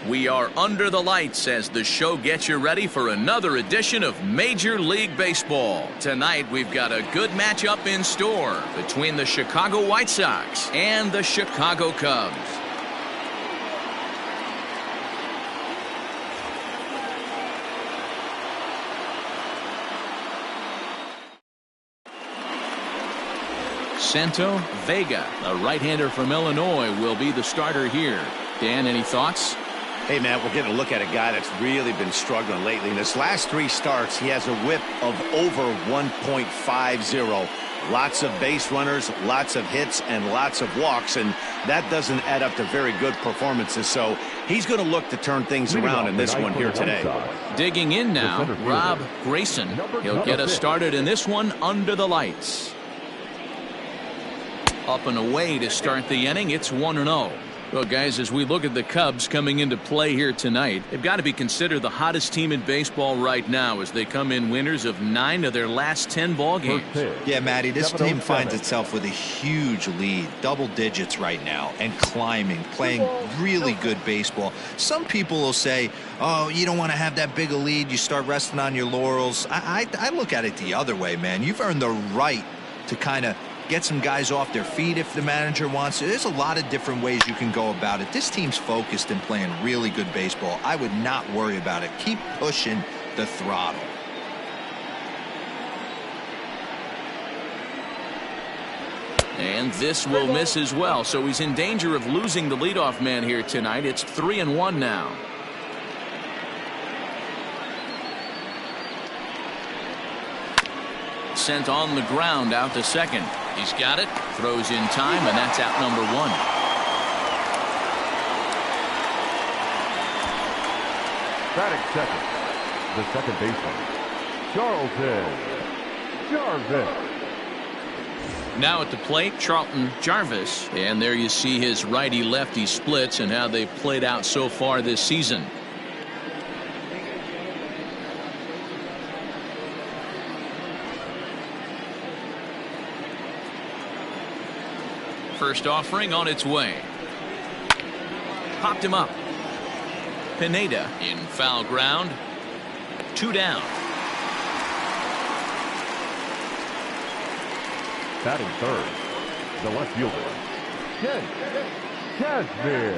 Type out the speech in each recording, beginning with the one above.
We are under the lights as the show gets you ready for another edition of Major League Baseball. Tonight we've got a good matchup in store between the Chicago White Sox and the Chicago Cubs. Santo Vega, a right-hander from Illinois, will be the starter here. Dan, any thoughts? Hey, Matt, we're getting a look at a guy that's really been struggling lately. In his last 3 starts, he has a whip of over 1.50. Lots of base runners, lots of hits, and lots of walks, and that doesn't add up to very good performances. So he's going to look to turn things around in this one here today. Digging in now, Rob Grayson. He'll get us started in this one under the lights. Up and away to start the inning. It's 1-0. Well, guys, as we look at the Cubs coming into play here tonight, they've got to be considered the hottest team in baseball right now as they come in winners of 9 of their last 10 ball games. Yeah, Matty, this team finds itself with a huge lead, double digits right now, and climbing, playing really good baseball. Some people will say, oh, you don't want to have that big a lead, you start resting on your laurels. I look at it the other way, man. You've earned the right to kind of get some guys off their feet if the manager wants to. There's a lot of different ways you can go about it. This team's focused and playing really good baseball. I would not worry about it. Keep pushing the throttle. And this will miss as well, so he's in danger of losing the leadoff man here tonight. It's 3-1 now. Sent on the ground out to second. He's got it, throws in time, and that's out number 1. Batting second, the second baseman, Jarvis. Now at the plate, Charlton Jarvis. And there you see his righty-lefty splits and how they've played out so far this season. First offering on its way. Popped him up. Pineda in foul ground. 2 down. Batting third, the left fielder, Kent Kazmir.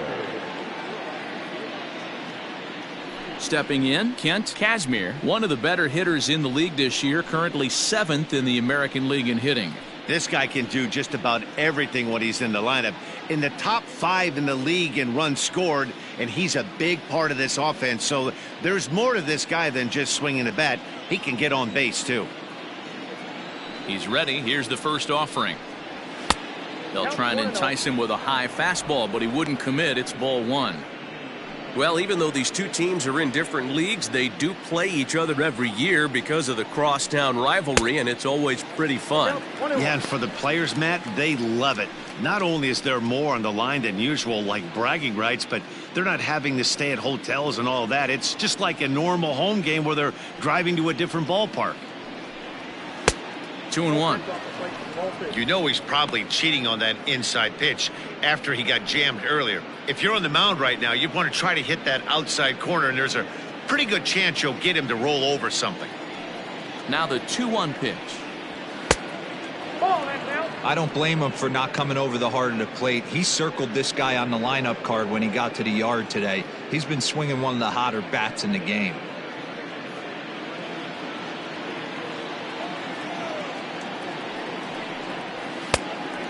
Stepping in, Kent Kazmir, one of the better hitters in the league this year, currently 7th in the American League in hitting. This guy can do just about everything when he's in the lineup. In the top 5 in the league in runs scored, and he's a big part of this offense. So there's more to this guy than just swinging the bat. He can get on base, too. He's ready. Here's the first offering. They'll try and entice him with a high fastball, but he wouldn't commit. It's ball 1. Well, even though these two teams are in different leagues, they do play each other every year because of the crosstown rivalry, and it's always pretty fun. Yeah, and for the players, Matt, they love it. Not only is there more on the line than usual, like bragging rights, but they're not having to stay at hotels and all that. It's just like a normal home game where they're driving to a different ballpark. 2-1. You know he's probably cheating on that inside pitch after he got jammed earlier. If you're on the mound right now, you want to try to hit that outside corner, and there's a pretty good chance you'll get him to roll over something. Now the 2-1 pitch. I don't blame him for not coming over the heart of the plate. He circled this guy on the lineup card when he got to the yard today. He's been swinging one of the hotter bats in the game.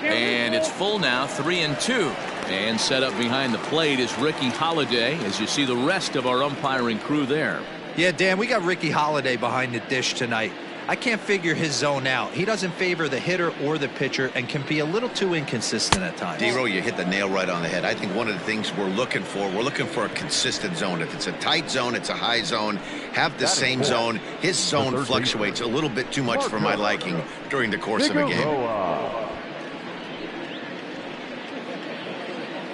And it's full now, 3-2. And set up behind the plate is Ricky Holiday, as you see the rest of our umpiring crew there. Yeah, Dan, we got Ricky Holiday behind the dish tonight. I can't figure his zone out. He doesn't favor the hitter or the pitcher and can be a little too inconsistent at times. D-Row, you hit the nail right on the head. I think one of the things we're looking for a consistent zone. If it's a tight zone, it's a high zone. Have the same zone. His zone fluctuates a little bit too much for my liking during the course of a game.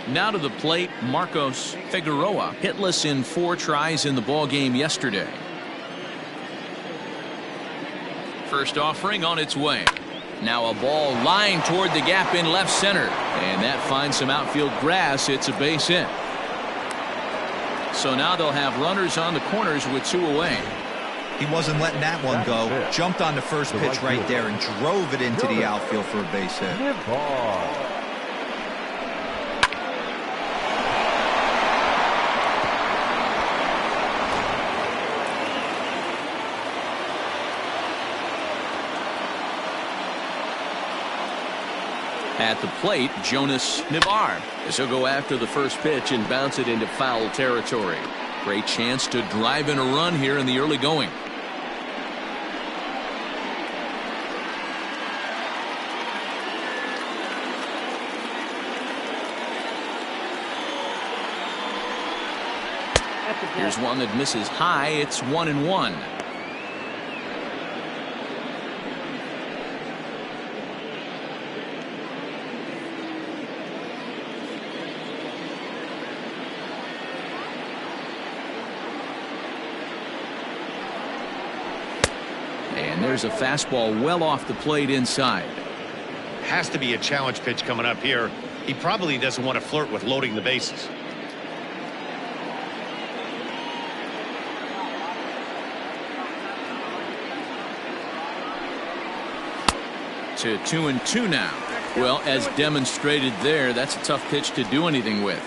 Now to the plate, Marcos Figueroa, hitless in 4 tries in the ball game yesterday. First offering on its way. Now a ball lined toward the gap in left center, and that finds some outfield grass. It's a base hit. So now they'll have runners on the corners with 2 away. He wasn't letting that one go. Jumped on the first pitch right there and drove it into the outfield for a base hit. At the plate, Jonas Nivar, as he'll go after the first pitch and bounce it into foul territory. Great chance to drive in a run here in the early going. Here's one that misses high. It's 1-1. And there's a fastball well off the plate inside. Has to be a challenge pitch coming up here. He probably doesn't want to flirt with loading the bases. To 2-2 now. Well, as demonstrated there, that's a tough pitch to do anything with.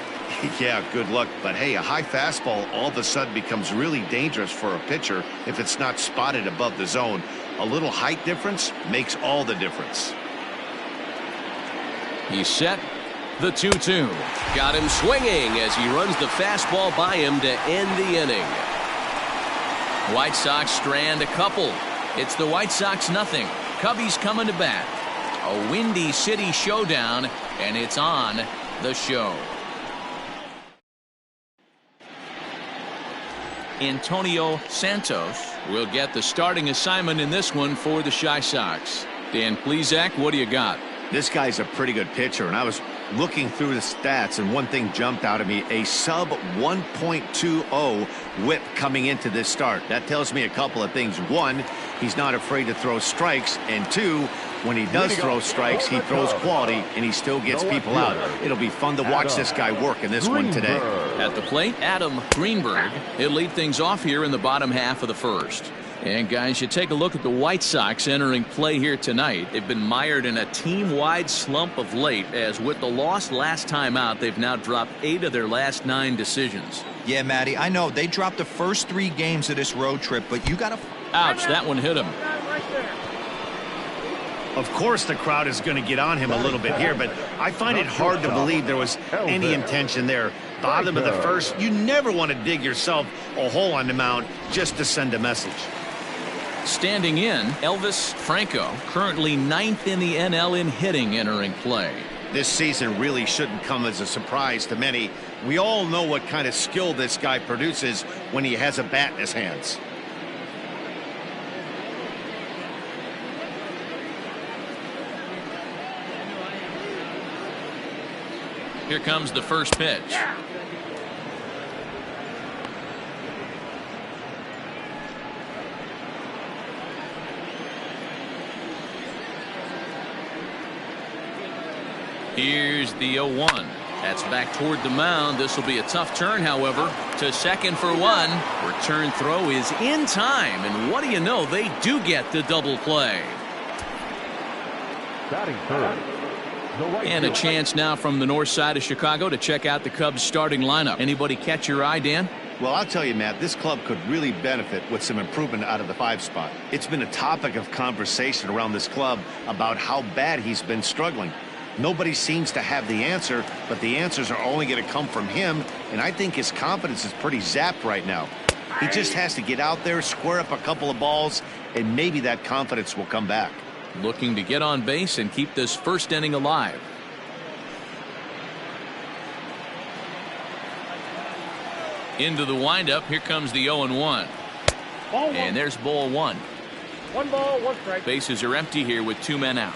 Yeah, good luck. But hey, a high fastball all of a sudden becomes really dangerous for a pitcher if it's not spotted above the zone. A little height difference makes all the difference. He's set. The 2-2. Got him swinging as he runs the fastball by him to end the inning. White Sox strand a couple. It's the White Sox nothing. Cubbies coming to bat. A Windy City showdown, and it's on the show. Antonio Santos will get the starting assignment in this one for the Chi Sox. Dan Plesac, what do you got? This guy's a pretty good pitcher, and I was looking through the stats, and one thing jumped out at me: a sub 1.20 whip coming into this start. That tells me a couple of things. One, he's not afraid to throw strikes, and two, when he does throw strikes, he throws quality, and he still gets people out. It'll be fun to watch this guy work in this one today. At the plate, Adam Greenberg. He'll lead things off here in the bottom half of the first. And guys, you take a look at the White Sox entering play here tonight. They've been mired in a team-wide slump of late, as with the loss last time out, they've now dropped 8 of their last 9 decisions. Yeah, Matty, I know they dropped the first 3 games of this road trip, but you got to... Ouch, that one hit him. Of course the crowd is going to get on him a little bit here, but I find it hard to believe there was any intention there. Bottom of the first, you never want to dig yourself a hole on the mound just to send a message. Standing in, Elvis Franco, currently 9th in the NL in hitting entering play. This season really shouldn't come as a surprise to many. We all know what kind of skill this guy produces when he has a bat in his hands. Here comes the first pitch. Here's the 0-1. That's back toward the mound. This will be a tough turn, however. To second for 1. Return throw is in time. And what do you know? They do get the double play. Batting third. And a chance now from the north side of Chicago to check out the Cubs starting lineup. Anybody catch your eye, Dan? Well, I'll tell you, Matt, this club could really benefit with some improvement out of the 5 spot. It's been a topic of conversation around this club about how bad he's been struggling. Nobody seems to have the answer, but the answers are only going to come from him, and I think his confidence is pretty zapped right now. He just has to get out there, square up a couple of balls, and maybe that confidence will come back. Looking to get on base and keep this first inning alive. Into the windup. Here comes the 0-1. And there's ball 1. 1 ball, 1 strike. Bases are empty here with 2 men out.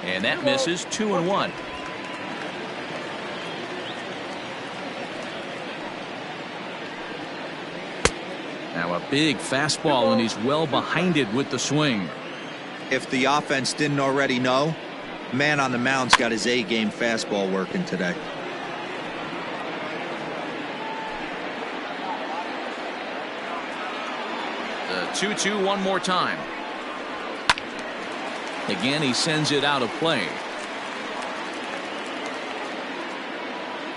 And that misses. 2-1. Now a big fastball, and he's well behind it with the swing. If the offense didn't already know, Man on the mound's got his A-game fastball working today. The 2-2 one more time. Again, he sends it out of play.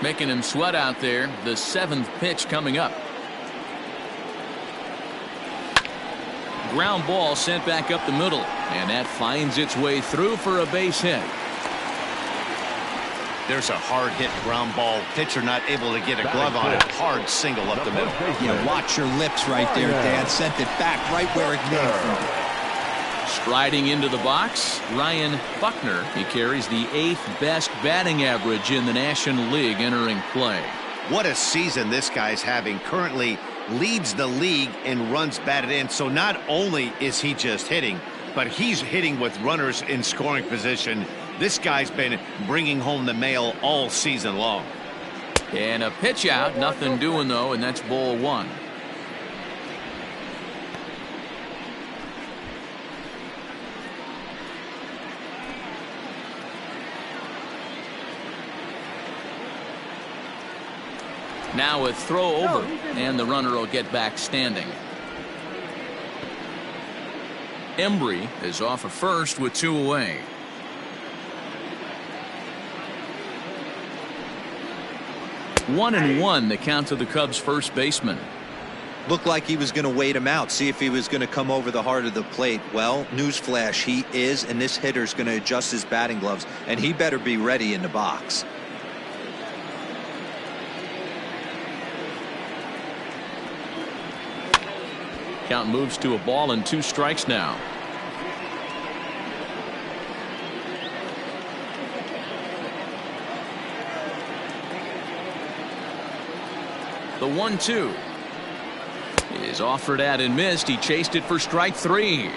Making him sweat out there. The 7th pitch coming up. Ground ball sent back up the middle, and that finds its way through for a base hit. There's a hard hit ground ball. Pitcher not able to get a glove on it. Hard single up the middle. Yeah, watch your lips right there, Dan. Sent it back right where it came from. Striding into the box, Ryan Buckner. He carries the 8th best batting average in the National League entering play. What a season this guy's having. Currently leads the league in runs batted in. So not only is he just hitting, but he's hitting with runners in scoring position. This guy's been bringing home the mail all season long. And a pitch out, nothing doing though, and that's ball 1. Now a throw over, and the runner will get back standing. Embry is off of first with 2 away. One and one, the count to the Cubs' first baseman. Looked like he was going to wait him out, see if he was going to come over the heart of the plate. Well, newsflash, he is, and this hitter's going to adjust his batting gloves, and he better be ready in the box. Count moves to a ball and 2 strikes now. The 1-2 is offered at and missed. He chased it for strike 3.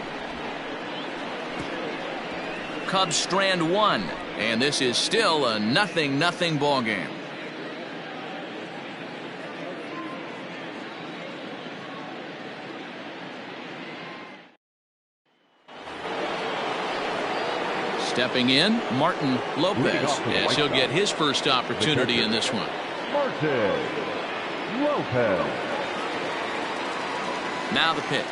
Cubs strand 1, and this is still a 0-0 ball game. Stepping in, Martin Lopez, as he'll get his first opportunity in this one. Martin Lopez. Now the pitch.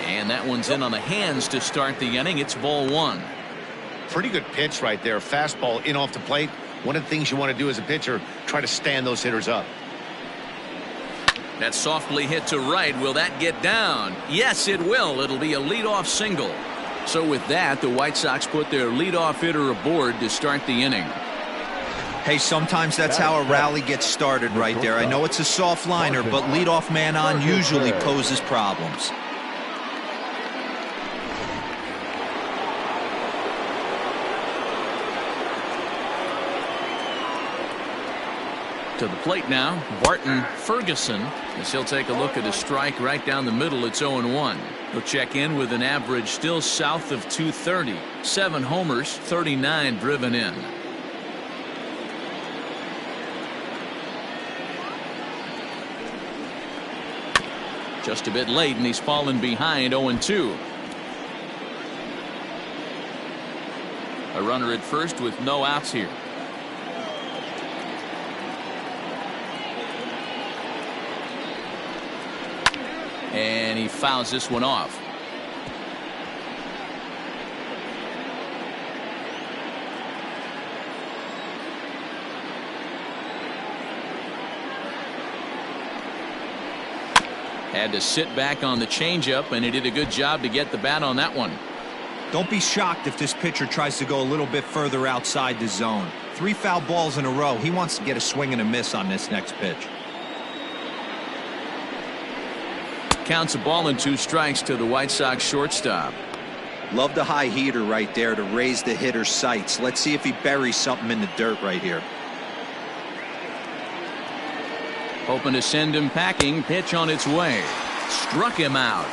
And that one's in on the hands to start the inning. It's ball 1. Pretty good pitch right there. Fastball in off the plate. One of the things you want to do as a pitcher, try to stand those hitters up. That's softly hit to right. Will that get down? Yes, it will. It'll be a leadoff single. So with that, the White Sox put their leadoff hitter aboard to start the inning. Hey, sometimes that's how a rally gets started right there. I know it's a soft liner, but leadoff man on usually poses problems. To the plate now, Barton Ferguson, as he'll take a look at a strike right down the middle. It's 0-1. He'll check in with an average still south of 230. 7 homers, 39 driven in. Just a bit late, and he's fallen behind. 0-2. A runner at first with no outs here. And he fouls this one off. Had to sit back on the changeup, and he did a good job to get the bat on that one. Don't be shocked if this pitcher tries to go a little bit further outside the zone. 3 foul balls in a row. He wants to get a swing and a miss on this next pitch. Counts a ball and 2 strikes to the White Sox shortstop. Love the high heater right there to raise the hitter's sights. Let's see if he buries something in the dirt right here. Hoping to send him packing. Pitch on its way. Struck him out.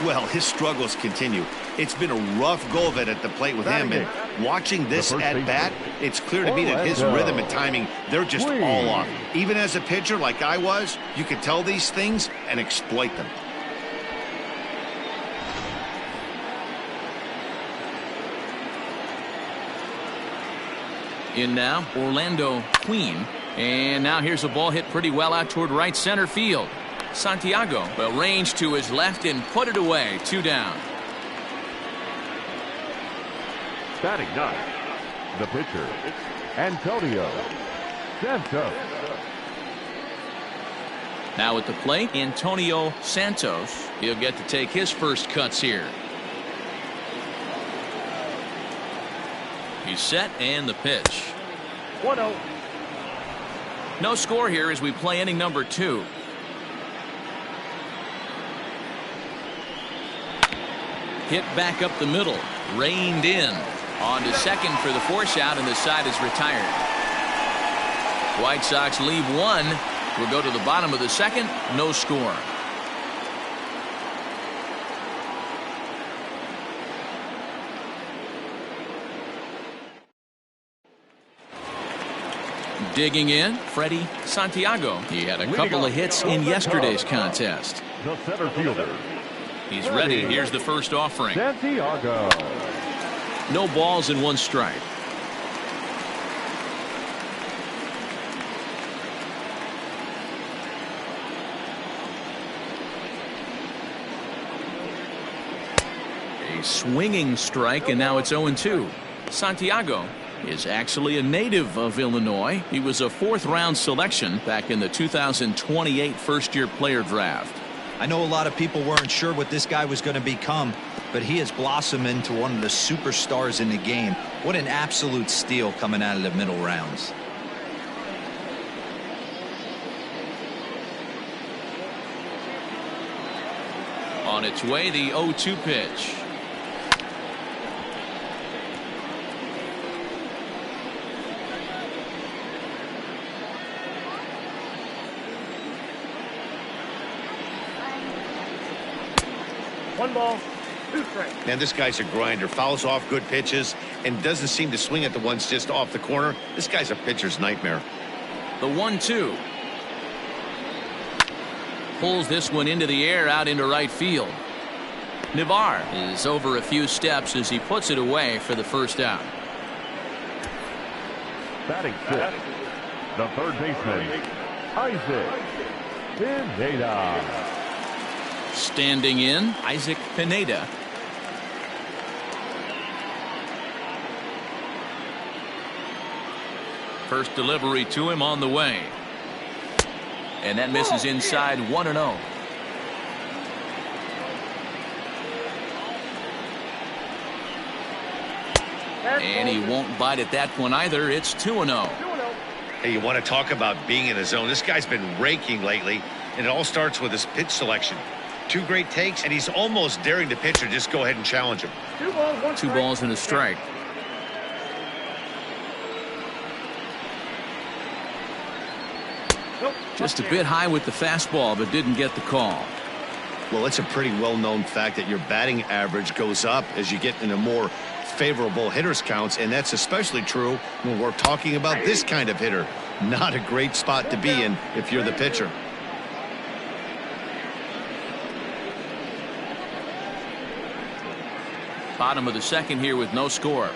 Well, his struggles continue. It's been a rough go of it at the plate with him. And watching this at bat, it's clear to me that his rhythm and timing, they're just all off. Even as a pitcher like I was, you could tell these things and exploit them. In now, Orlando Queen. And now here's a ball hit pretty well out toward right center field. Santiago will range to his left and put it away. 2 down. Batting ninth, the pitcher, Antonio Santos. Now at the plate, Antonio Santos. He'll get to take his first cuts here. He's set and the pitch. 1-0. No score here as we play inning number 2. Hit back up the middle. Reined in. On to second for the force out, and the side is retired. White Sox leave 1. We'll go to the bottom of the second. No score. Digging in, Freddie Santiago. He had a couple of hits in yesterday's contest. The center fielder. He's ready. Here's the first offering. Santiago. No balls and 1 strike. A swinging strike, and now it's 0-2. Santiago is actually a native of Illinois. He was a 4th-round selection back in the 2028 first-year player draft. I know a lot of people weren't sure what this guy was going to become, but he has blossomed into one of the superstars in the game. What an absolute steal coming out of the middle rounds. On its way, the 0-2 pitch. One ball, 2 strikes. Man, this guy's a grinder. Fouls off good pitches and doesn't seem to swing at the ones just off the corner. This guy's a pitcher's nightmare. The 1-2. Pulls this one into the air out into right field. Navar is over a few steps as he puts it away for the first out. Batting 6th, the 3rd baseman, Isaac Pineda. Standing in, Isaac Pineda. First delivery to him on the way. And that misses inside. 1-0. And he won't bite at that one either. It's 2-0. Hey, you want to talk about being in the zone? This guy's been raking lately, and it all starts with his pitch selection. 2 great takes, and he's almost daring the pitcher just go ahead and challenge him. 2 balls, 1 strike. 2 balls and a strike. Nope. Just a bit high with the fastball, but didn't get the call. Well, it's a pretty well-known fact that your batting average goes up as you get into more favorable hitters counts, and that's especially true when we're talking about this kind of hitter. Not a great spot to be in if you're the pitcher. Bottom of the second here with no score.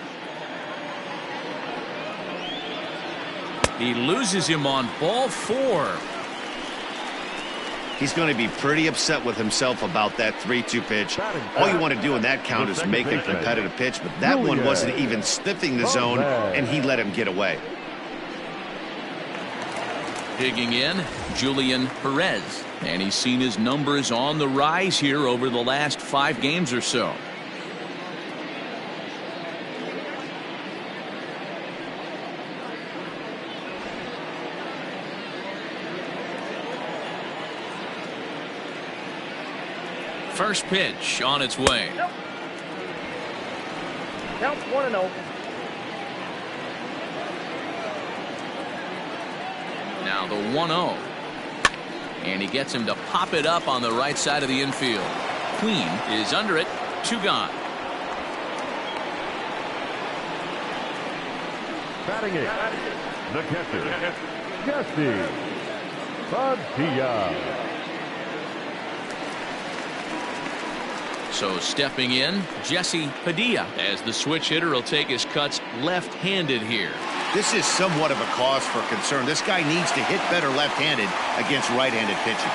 He loses him on ball 4. He's going to be pretty upset with himself about that 3-2 pitch. All you want to do in that count is make a competitive pitch, but that one wasn't even sniffing the zone, and he let him get away. Digging in, Julian Perez. And he's seen his numbers on the rise here over the last 5 games or so. First pitch on its way. Count 1-0. Now the 1-0. And he gets him to pop it up on the right side of the infield. Queen is under it. 2 gone. Batting 8th, the catcher, Jesse Padilla. So stepping in, Jesse Padilla, as the switch hitter will take his cuts left-handed here. This is somewhat of a cause for concern. This guy needs to hit better left-handed against right-handed pitching.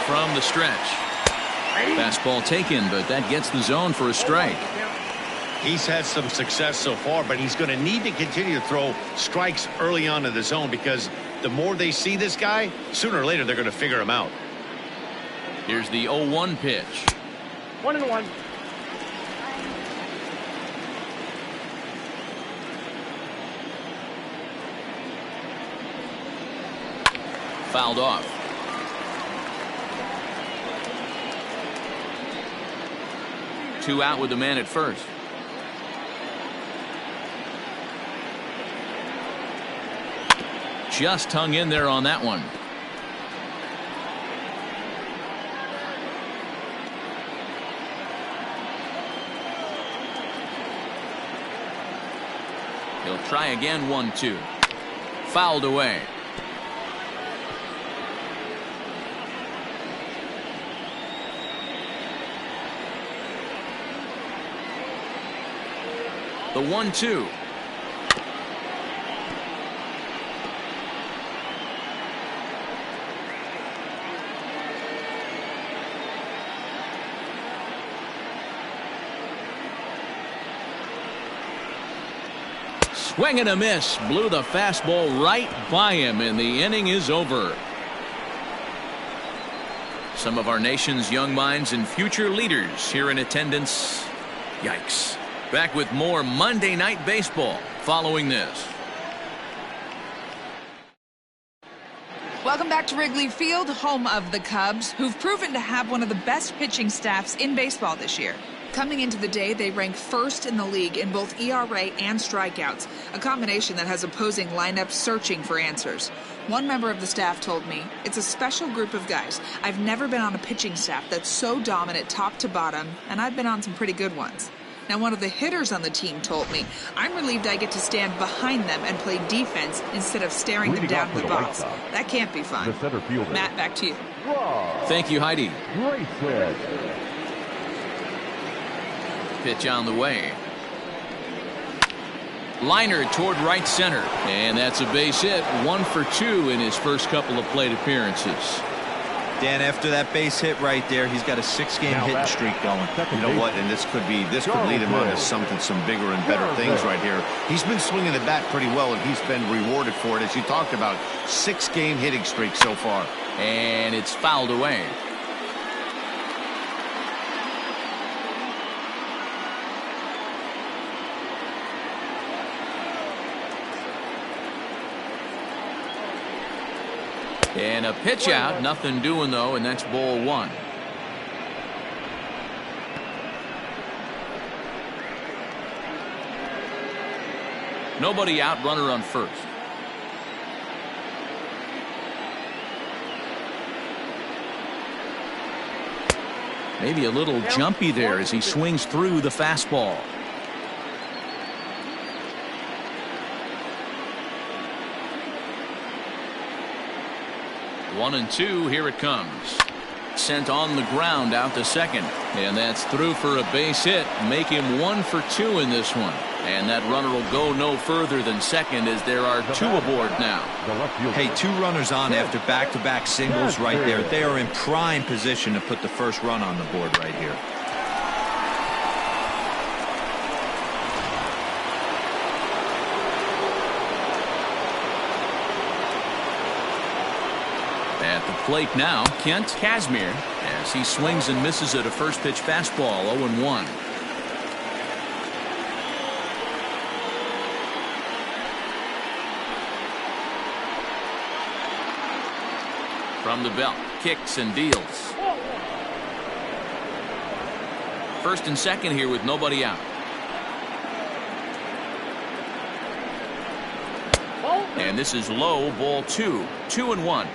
From the stretch. Fastball taken, but that gets the zone for a strike. He's had some success so far, but he's going to need to continue to throw strikes early on in the zone, because the more they see this guy, sooner or later they're going to figure him out. Here's the 0-1 pitch. 1-1. Fouled off. Two out with the man at first. Just hung in there on that one. He'll try again. 1-2. Fouled away. The 1-2. Swing and a miss. Blew the fastball right by him, and the inning is over. Some of our nation's young minds and future leaders here in attendance. Yikes. Back with more Monday Night Baseball following this. Welcome back to Wrigley Field, home of the Cubs, who've proven to have one of the best pitching staffs in baseball this year. Coming into the day, they rank first in the league in both ERA and strikeouts, a combination that has opposing lineups searching for answers. One member of the staff told me, "It's a special group of guys. I've never been on a pitching staff that's so dominant top to bottom, and I've been on some pretty good ones." Now, one of the hitters on the team told me, "I'm relieved I get to stand behind them and play defense instead of staring them down with balls. That can't be fun." Matt, back to you. Thank you, Heidi. Great pitch. Pitch on the way. Liner toward right center. And that's a base hit. 1 for 2 in his first couple of plate appearances. Dan, after that base hit right there, he's got a 6-game hitting streak going. You know what? And this could lead him on to some bigger and better things right here. He's been swinging the bat pretty well, and he's been rewarded for it, as you talked about. 6-game hitting streak so far. And it's fouled away. And a pitch out, nothing doing though, and that's ball 1. Nobody out, runner on first. Maybe a little jumpy there as he swings through the fastball. One and 2, here it comes. Sent on the ground out to second. And that's through for a base hit. Make him 1 for 2 in this one. And that runner will go no further than second, as there are 2 aboard now. Hey, 2 runners on after back-to-back singles right there. They are in prime position to put the first run on the board right here. At the plate now, Kent Kazmir, as he swings and misses at a first pitch fastball. 0-1. From the belt, kicks and deals. First and second here with nobody out. And this is low, ball 2. 2-1.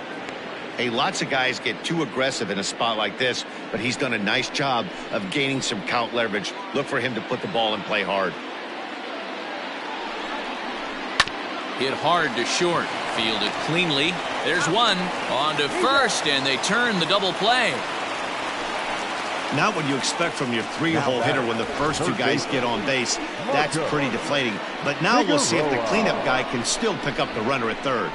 Hey, lots of guys get too aggressive in a spot like this, but he's done a nice job of gaining some count leverage. Look for him to put the ball in play hard. Hit hard to short. Fielded cleanly. There's one. On to first, and they turn the double play. Not what you expect from your three-hole hitter when the first two guys get on base. That's pretty deflating. But now we'll see if the cleanup guy can still pick up the runner at third.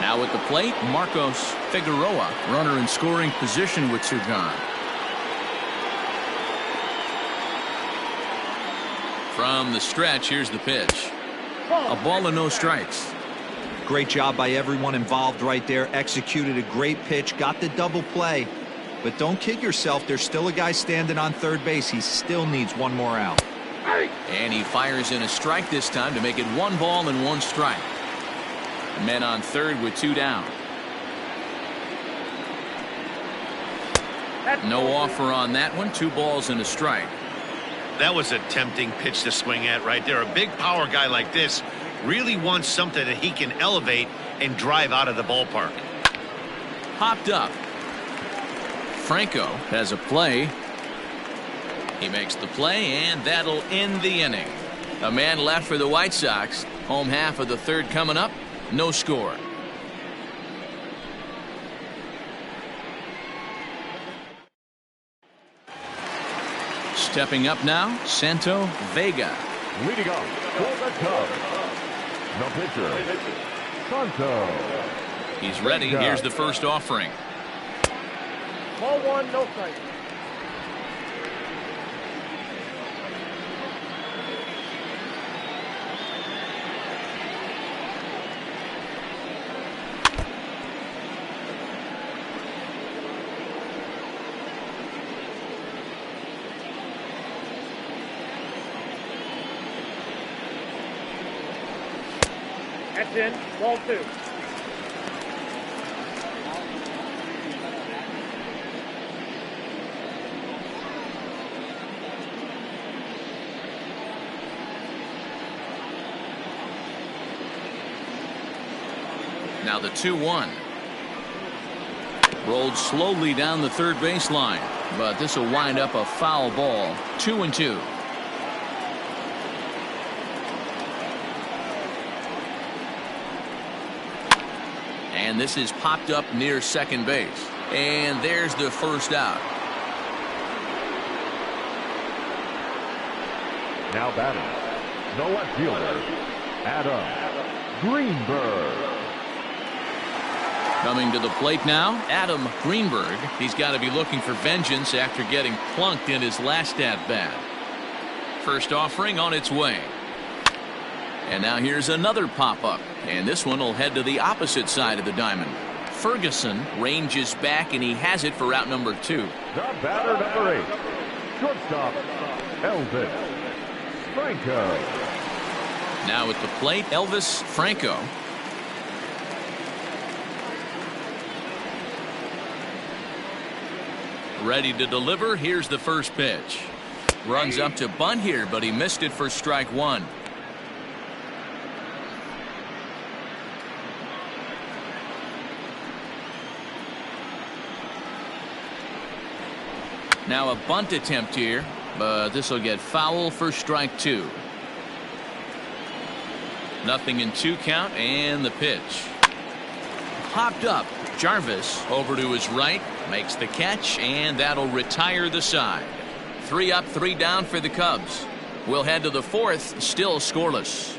Now at the plate, Marcos Figueroa, runner in scoring position with two gone. From the stretch, here's the pitch. A ball and no strikes. Great job by everyone involved right there. Executed a great pitch, got the double play. But don't kid yourself, there's still a guy standing on third base. He still needs one more out. And he fires in a strike this time to make it 1 ball and 1 strike. Men on third with 2 down. No offer on that one. 2 balls and a strike. That was a tempting pitch to swing at right there. A big power guy like this really wants something that he can elevate and drive out of the ballpark. Popped up. Franco has a play. He makes the play, and that'll end the inning. A man left for the White Sox. Home half of the third coming up. No score. Stepping up now, Santo Vega. Leading off for the Cubs, the pitcher, Santo. He's ready. Here's the first offering. Ball 1, no strike. That's in. Ball 2. Now the 2-1. Rolled slowly down the third baseline, but this will wind up a foul ball. 2-2. And this is popped up near second base. And there's the first out. Now batting, the left fielder, Adam Greenberg. Coming to the plate now, Adam Greenberg. He's got to be looking for vengeance after getting plunked in his last at-bat. First offering on its way. And now here's another pop-up. And this one will head to the opposite side of the diamond. Ferguson ranges back, and he has it for out number 2. The batter number 8, shortstop, Elvis Franco. Now at the plate, Elvis Franco. Ready to deliver. Here's the first pitch. Runs up to bunt here, but he missed it for strike 1. Now a bunt attempt here, but this will get foul for strike 2. Nothing in 2 count, and the pitch. Popped up. Jarvis over to his right, makes the catch, and that'll retire the side. 3 up, 3 down for the Cubs. We'll head to the 4th, still scoreless.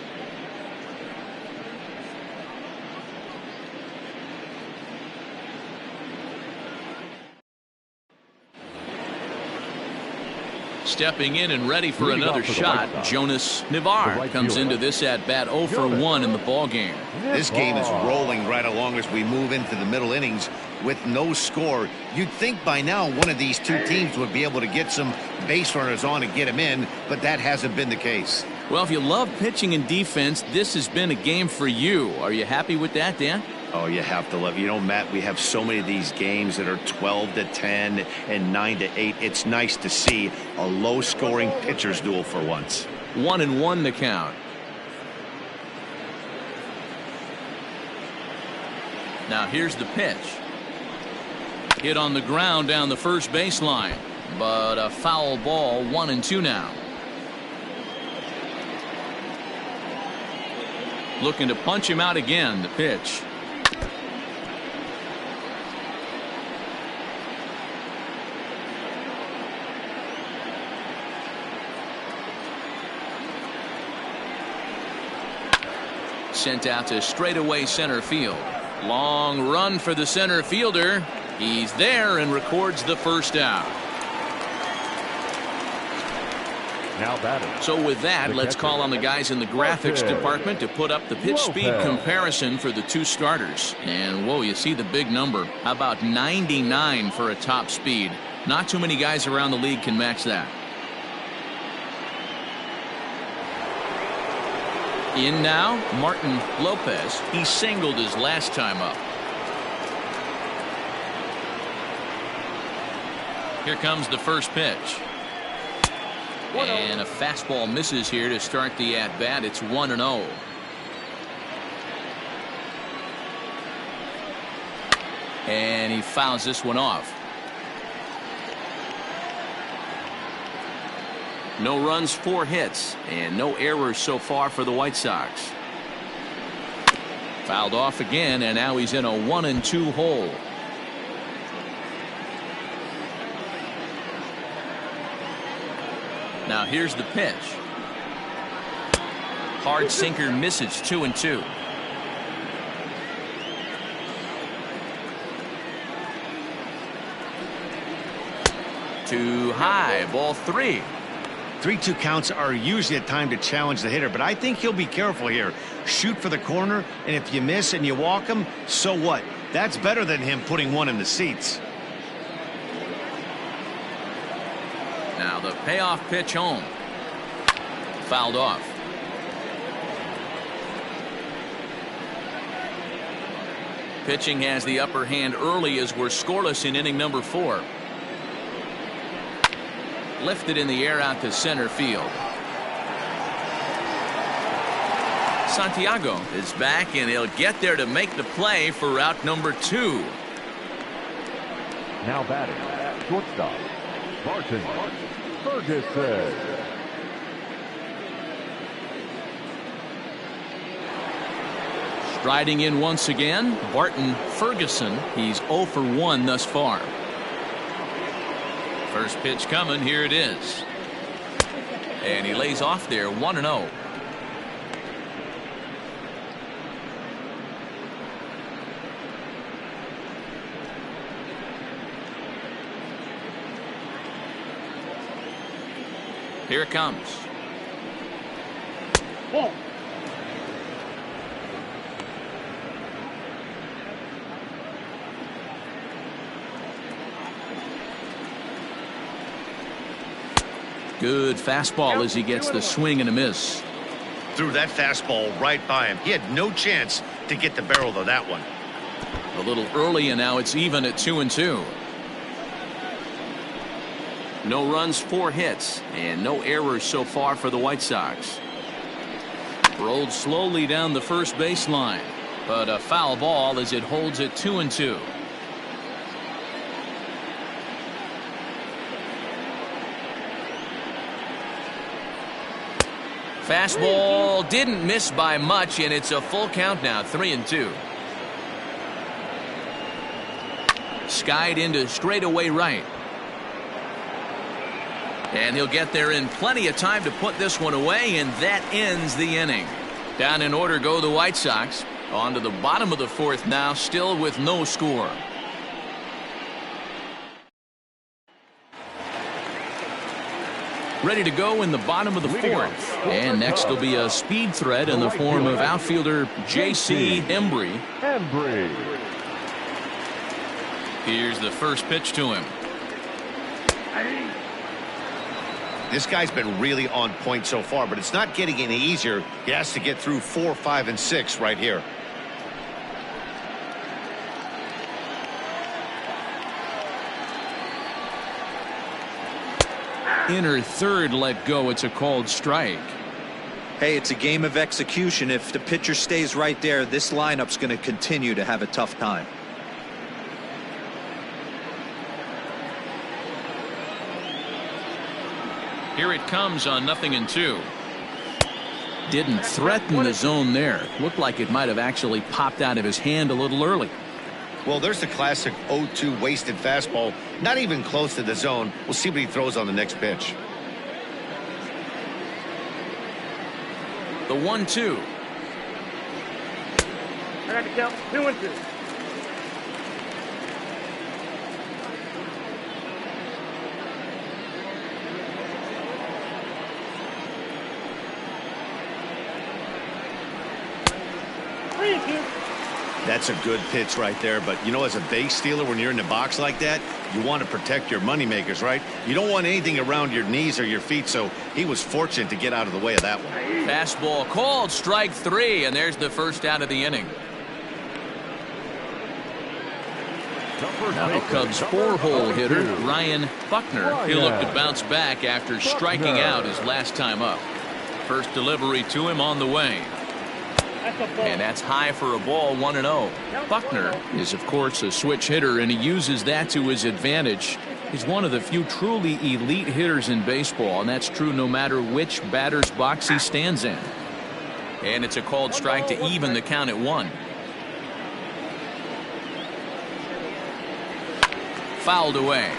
Stepping in and ready for another shot, Jonas Navar comes into this at-bat 0 for 1 in the ballgame. This game is rolling right along as we move into the middle innings with no score. You'd think by now one of these two teams would be able to get some base runners on and get them in, but that hasn't been the case. Well, if you love pitching and defense, this has been a game for you. Are you happy with that, Dan? Oh, you have to love. You know, Matt, we have so many of these games that are 12-10 and 9-8. It's nice to see a low-scoring pitcher's duel for once. 1-1 the count. Now here's the pitch. Hit on the ground down the first baseline, but a foul ball. 1-2 now. Looking to punch him out again. The pitch. Sent out to straightaway center field. Long run for the center fielder. He's there and records the first out. Now batting. So with that, let's call on the guys in the graphics department to put up the pitch speed comparison for the two starters. And whoa, you see the big number. How about 99 for a top speed? Not too many guys around the league can match that. In now, Martin Lopez. He singled his last time up. Here comes the first pitch. And a fastball misses here to start the at-bat. It's 1-0. And he fouls this one off. No runs, 4 hits, and no errors so far for the White Sox. Fouled off again, and now he's in a 1-2 hole. Now here's the pitch. Hard sinker misses, 2-2. Too high, ball 3. 3-2 counts are usually a time to challenge the hitter, but I think he'll be careful here. Shoot for the corner, and if you miss and you walk him, so what? That's better than him putting one in the seats. Now the payoff pitch home. Fouled off. Pitching has the upper hand early as we're scoreless in inning number 4. Lifted in the air out to center field. Santiago is back, and he'll get there to make the play for out number 2. Now batting, shortstop, Barton Ferguson. Striding in once again, Barton Ferguson. He's 0 for 1 thus far. First pitch coming. Here it is. And he lays off there, 1-0. Here it comes. Ball. Good fastball as he gets the swing and a miss. Threw that fastball right by him. He had no chance to get the barrel of that one. A little early, and now it's even at 2-2. No runs, 4 hits, and no errors so far for the White Sox. Rolled slowly down the first baseline, but a foul ball as it holds at 2-2. Fastball didn't miss by much, and it's a full count now, 3-2. Skied into straightaway right. And he'll get there in plenty of time to put this one away, and that ends the inning. Down in order go the White Sox. On to the bottom of the 4th now, still with no score. Ready to go in the bottom of the 4th. And next will be a speed threat in the form of outfielder J.C. Embry. Here's the first pitch to him. This guy's been really on point so far, but it's not getting any easier. He has to get through 4, 5, and 6 right here. Inner third let go. It's a called strike. Hey, it's a game of execution. If the pitcher stays right there, this lineup's going to continue to have a tough time. Here it comes on 0-2. Didn't threaten the zone there. Looked like it might have actually popped out of his hand a little early. Well, there's the classic 0-2 wasted fastball. Not even close to the zone. We'll see what he throws on the next pitch. The 1-2. I got to count 2-2. That's a good pitch right there, but you know, as a base stealer, when you're in the box like that, you want to protect your moneymakers, right? You don't want anything around your knees or your feet, so he was fortunate to get out of the way of that one. Fastball called, strike 3, and there's the first out of the inning. Now the Cubs' 4-hole hitter, Ryan Buckner. He'll look to bounce back after striking out his last time up. First delivery to him on the way. And that's high for a ball, 1-0. Buckner is, of course, a switch hitter, and he uses that to his advantage. He's one of the few truly elite hitters in baseball, and that's true no matter which batter's box he stands in. And it's a called strike to even the count at 1. Fouled away.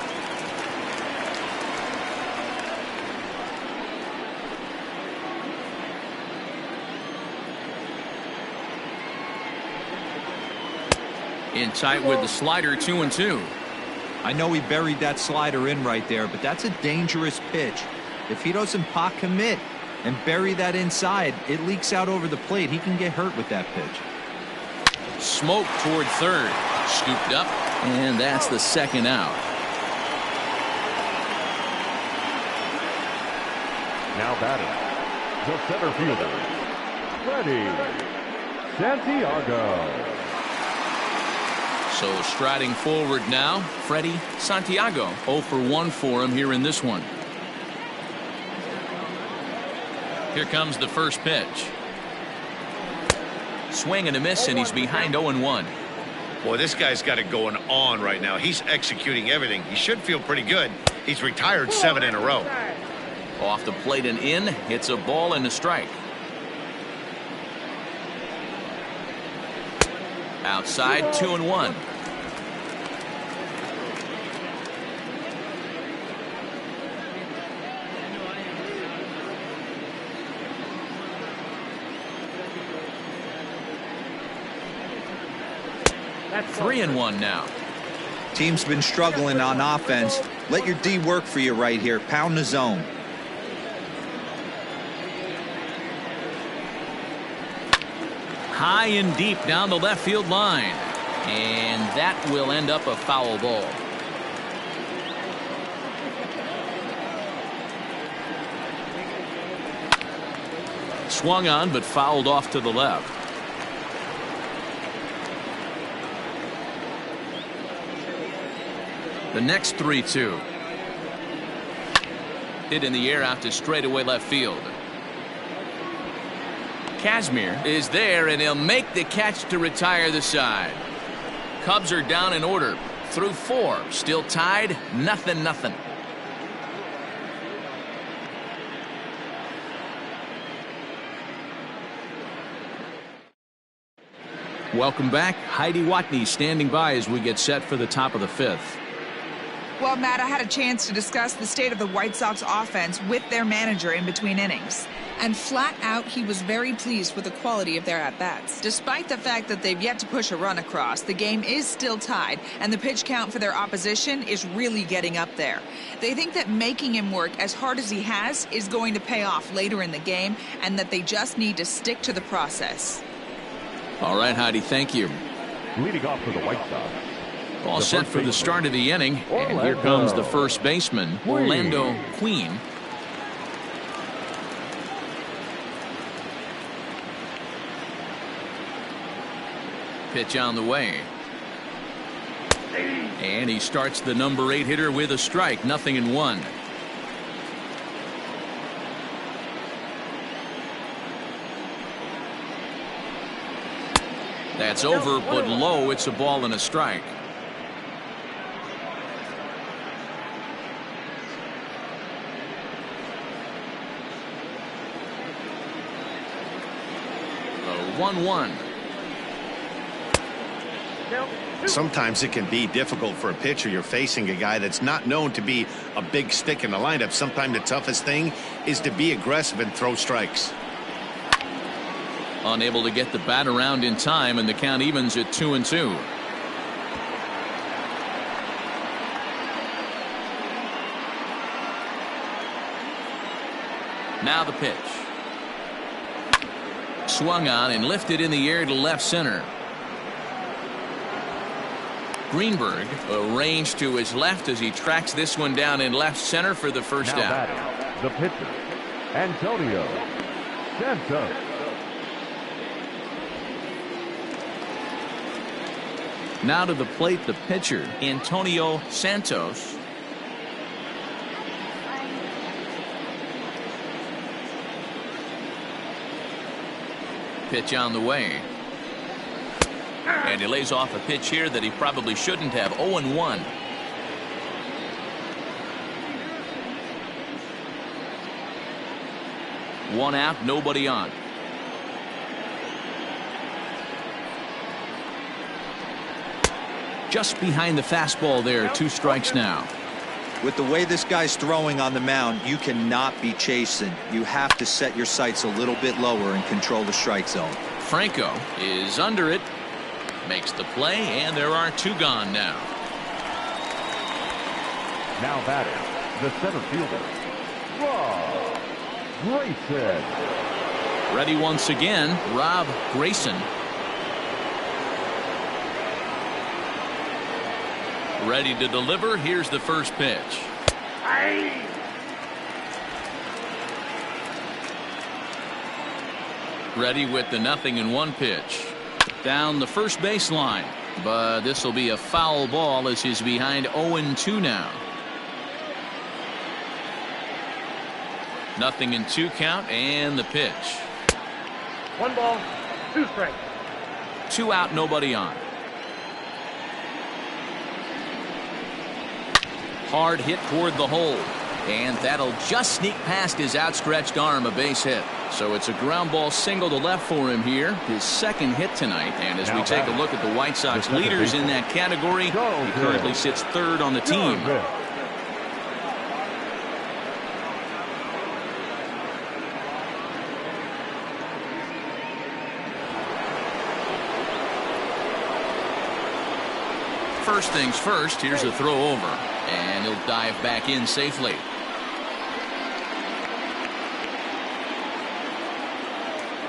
In tight with the slider, 2-2. I know he buried that slider in right there, but that's a dangerous pitch. If he doesn't pot commit and bury that inside, it leaks out over the plate. He can get hurt with that pitch. Smoke toward third. Scooped up, and that's the second out. Now batting, the center fielder, Freddie Santiago. So striding forward now, Freddie Santiago. 0 for 1 for him here in this one. Here comes the first pitch. Swing and a miss, and he's behind 0-1. Boy, this guy's got it going on right now. He's executing everything. He should feel pretty good. He's retired 7 in a row. Off the plate and in. Hits a ball and a strike. Outside, 2-1. That's 3-1 now. Team's been struggling on offense. Let your D work for you right here. Pound the zone. High and deep down the left field line. And that will end up a foul ball. Swung on, but fouled off to the left. The next 3-2. Hit in the air out to straightaway left field. Kazmir is there, and he'll make the catch to retire the side. Cubs are down in order through 4. Still tied, 0-0. Welcome back. Heidi Watney standing by as we get set for the top of the 5th. Well, Matt, I had a chance to discuss the state of the White Sox offense with their manager in between innings. And flat out, he was very pleased with the quality of their at-bats. Despite the fact that they've yet to push a run across, the game is still tied, and the pitch count for their opposition is really getting up there. They think that making him work as hard as he has is going to pay off later in the game, and that they just need to stick to the process. All right, Heidi, thank you. Leading off for the White Sox. All set for the start of the inning. And here comes the first baseman, Orlando Queen. Pitch on the way. And he starts the number 8 hitter with a strike. 0-1. That's over, but low. It's a ball and a strike. 1-1. Sometimes it can be difficult for a pitcher. You're facing a guy that's not known to be a big stick in the lineup. Sometimes the toughest thing is to be aggressive and throw strikes. Unable to get the bat around in time, and the count evens at 2-2. Now the pitch. Swung on and lifted in the air to left center. Greenberg arranged to his left as he tracks this one down in left center for the first out. The pitcher, Antonio Santos. Now to the plate, the pitcher, Antonio Santos. Pitch on the way. And he lays off a pitch here that he probably shouldn't have. 0-1. One out, nobody on. Just behind the fastball there. 2 strikes now. With the way this guy's throwing on the mound, you cannot be chasing. You have to set your sights a little bit lower and control the strike zone. Franco is under it. Makes the play, and there are 2 gone now. Now batting, the center fielder, Rob Grayson. Ready once again, Rob Grayson. Ready to deliver. Here's the first pitch. Ready with the 0-1 pitch. Down the first baseline, but this will be a foul ball as he's behind 0-2 now. 0-2 count, and the pitch. 1 ball, 2 strikes. 2 out, nobody on. Hard hit toward the hole, and that'll just sneak past his outstretched arm, a base hit. So it's a ground ball single to left for him here, his second hit tonight. And as we take a look at the White Sox leaders in that category, he currently sits 3rd on the team. First things first, here's a throw over, and he'll dive back in safely.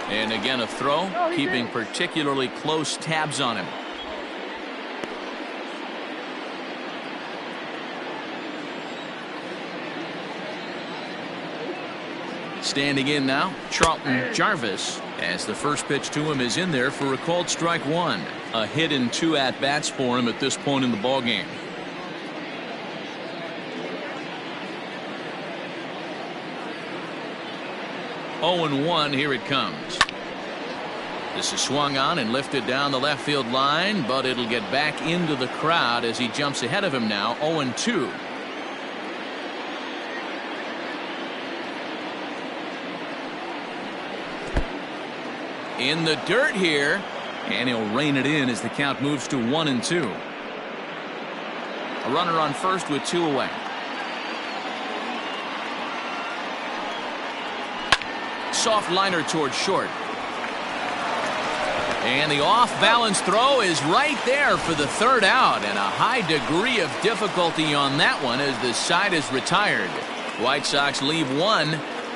And again a throw, keeping particularly close tabs on him. Standing in now, Charlton Jarvis, as the first pitch to him is in there for a called strike 1. A hit in 2 at-bats for him at this point in the ballgame. Oh, 0-1, here it comes. This is swung on and lifted down the left field line, but it'll get back into the crowd as he jumps ahead of him now. 0-2. In the dirt here, and he'll rein it in as the count moves to 1-2. A runner on first with 2 away. Soft liner towards short. And the off-balance throw is right there for the 3rd out, and a high degree of difficulty on that one as the side is retired. White Sox leave 1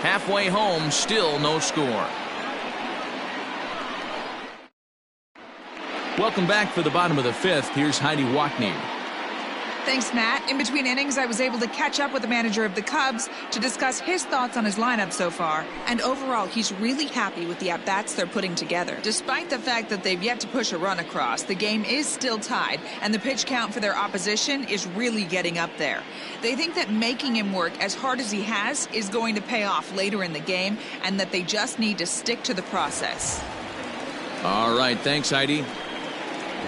halfway home, still no score. Welcome back for the bottom of the 5th. Here's Heidi Watney. Thanks, Matt. In between innings, I was able to catch up with the manager of the Cubs to discuss his thoughts on his lineup so far. And overall, he's really happy with the at-bats they're putting together. Despite the fact that they've yet to push a run across, the game is still tied, and the pitch count for their opposition is really getting up there. They think that making him work as hard as he has is going to pay off later in the game, and that they just need to stick to the process. All right, thanks, Heidi.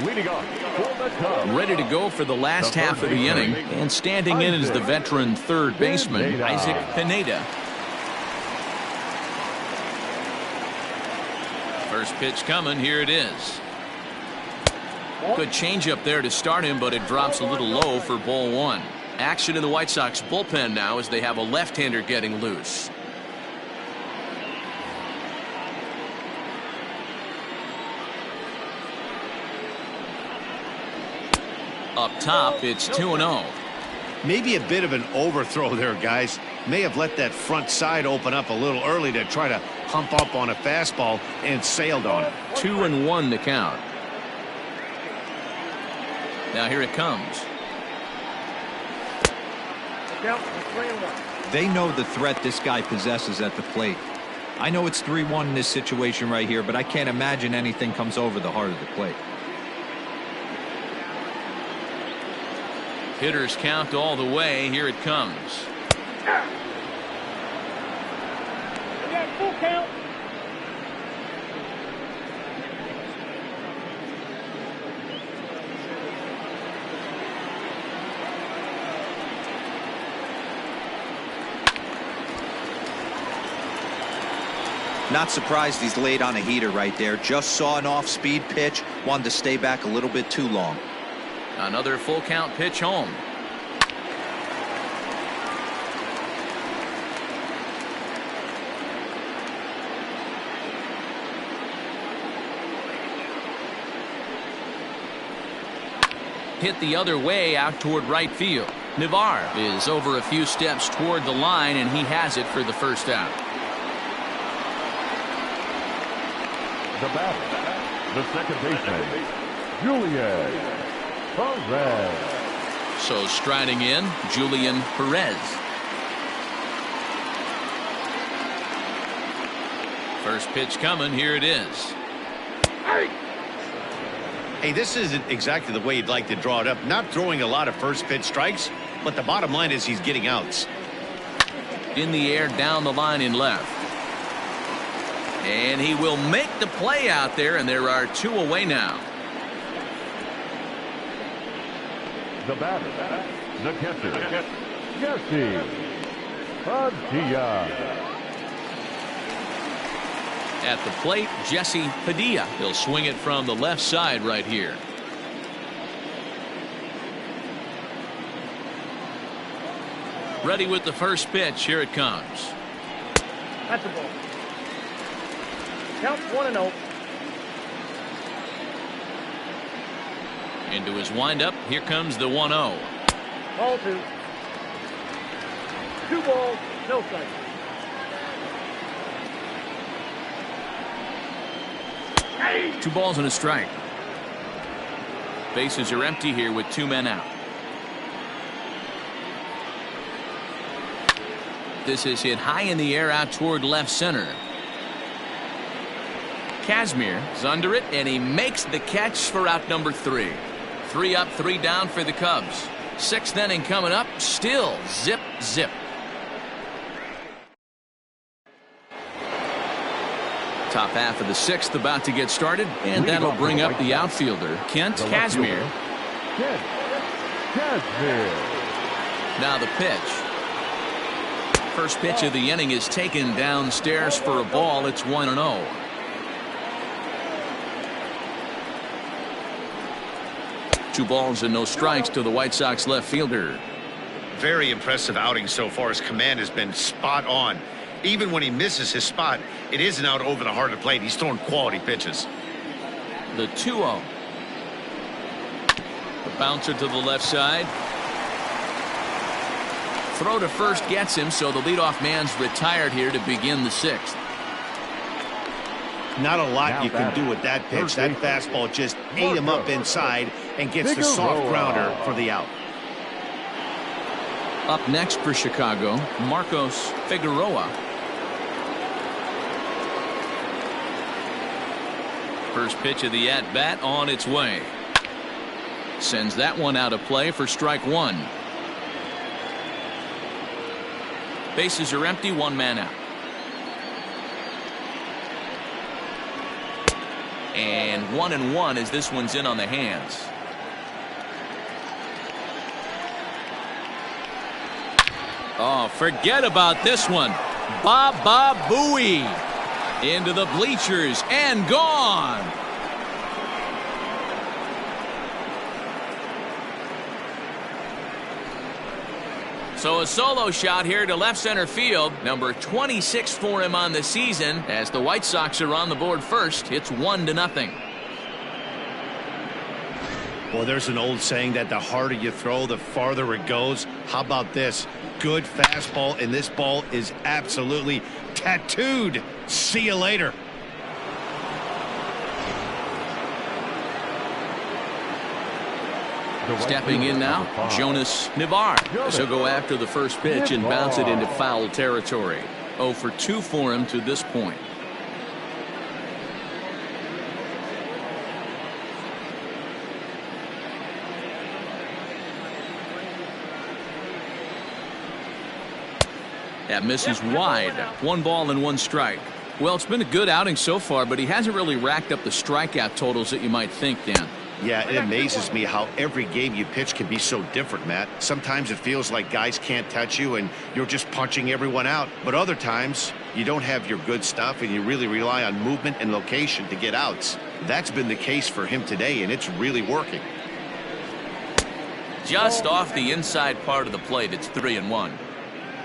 Leading off for the Cubs, ready to go for the last half of the inning, and standing in is the veteran 3rd baseman, Isaac Pineda. First pitch coming. Here it is. Good changeup there to start him, but it drops a little low for ball one. Action in the White Sox bullpen now as they have a left-hander getting loose. Up top, it's 2-0. Maybe a bit of an overthrow there, guys. May have let that front side open up a little early to try to hump up on a fastball and sailed on it. 2-1 to count. Now here it comes. They know the threat this guy possesses at the plate. I know it's 3-1 in this situation right here, but I can't imagine anything comes over the heart of the plate. Hitters count all the way. Here it comes. Full count. Not surprised he's laid on a heater right there. Just saw an off-speed pitch. Wanted to stay back a little bit too long. Another full count pitch home. Hit the other way out toward right field. Navarre is over a few steps toward the line, and he has it for the first out. The batter, the second baseman, Julian Perez. So striding in, Julian Perez. First pitch coming. Here it is. Hey, this isn't exactly the way you'd like to draw it up. Not throwing a lot of first pitch strikes, but the bottom line is he's getting outs. In the air, down the line in left. And he will make the play out there, and there are two away now. The batter, the catcher, Jesse Padilla. At the plate, Jesse Padilla. He'll swing it from the left side right here. Ready with the first pitch. Here it comes. That's a ball. Count 1-0. Into his windup. Here comes the 1-0. Ball 2. 2 balls, no strikes. Two balls and a strike. Bases are empty here with 2 men out. This is hit high in the air out toward left center. Kazmir is under it, and he makes the catch for out number 3. 3 up, 3 down for the Cubs. 6th inning coming up. Still zip, zip. Top half of the 6th about to get started, and that'll bring up the outfielder, Kent Kazmir. Kent Kazmir. Now the pitch. First pitch of the inning is taken downstairs for a ball. It's 1-0. Two balls and no strikes to the White Sox left fielder. Very impressive outing so far. His command has been spot on. Even when he misses his spot, it isn't out over the heart of the plate. He's throwing quality pitches. The 2-0. The bouncer to the left side. Throw to first gets him, so the leadoff man's retired here to begin the 6th. Not a lot you can do with that pitch. That fastball just ate him up inside and gets the soft grounder for the out. Up next for Chicago, Marcos Figueroa. First pitch of the at-bat on its way. Sends that one out of play for strike 1. Bases are empty, 1 man out. And 1-1 as this one's in on the hands. Oh, forget about this one. Baba Booey. Into the bleachers and gone. So a solo shot here to left center field. Number 26 for him on the season. As the White Sox are on the board first, it's 1-0. Well, there's an old saying that the harder you throw, the farther it goes. How about this? Good fastball, and this ball is absolutely tattooed. See you later. Stepping in now, Jonas Navarre. He'll go after the first pitch and bounce it into foul territory. 0 for 2 for him to this point. That misses wide. 1 ball and 1 strike. Well, it's been a good outing so far, but he hasn't really racked up the strikeout totals that you might think, Dan. Yeah, it amazes me how every game you pitch can be so different, Matt. Sometimes it feels like guys can't touch you and you're just punching everyone out. But other times, you don't have your good stuff and you really rely on movement and location to get outs. That's been the case for him today, and it's really working. Just off the inside part of the plate, it's 3-1.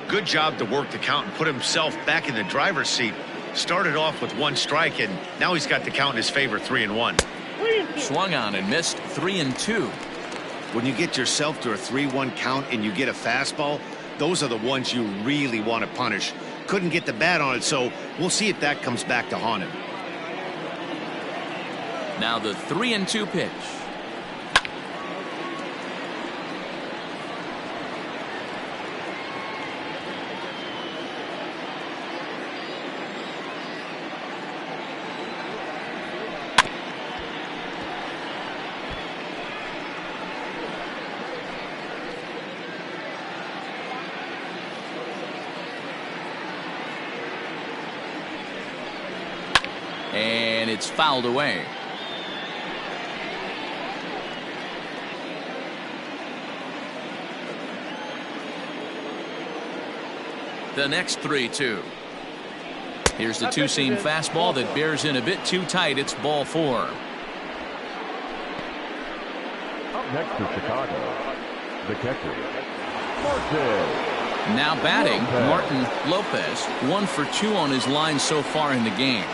Good job to work the count and put himself back in the driver's seat. Started off with 1 strike, and now he's got the count in his favor, 3-1. Swung on and missed, 3-2. When you get yourself to a 3-1 count and you get a fastball, those are the ones you really want to punish. Couldn't get the bat on it, so we'll see if that comes back to haunt him. Now the 3-2 pitch. And it's fouled away. The next 3-2. Here's the two-seam fastball that bears in a bit too tight. It's ball 4. Up next to Chicago, the catcher, Martin. Now batting, Martin Lopez. 1 for 2 on his line so far in the game.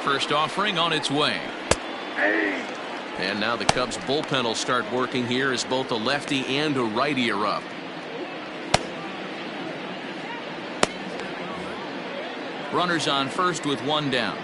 First offering on its way. And now the Cubs bullpen will start working here as both a lefty and a righty are up. Runners on first with 1 down.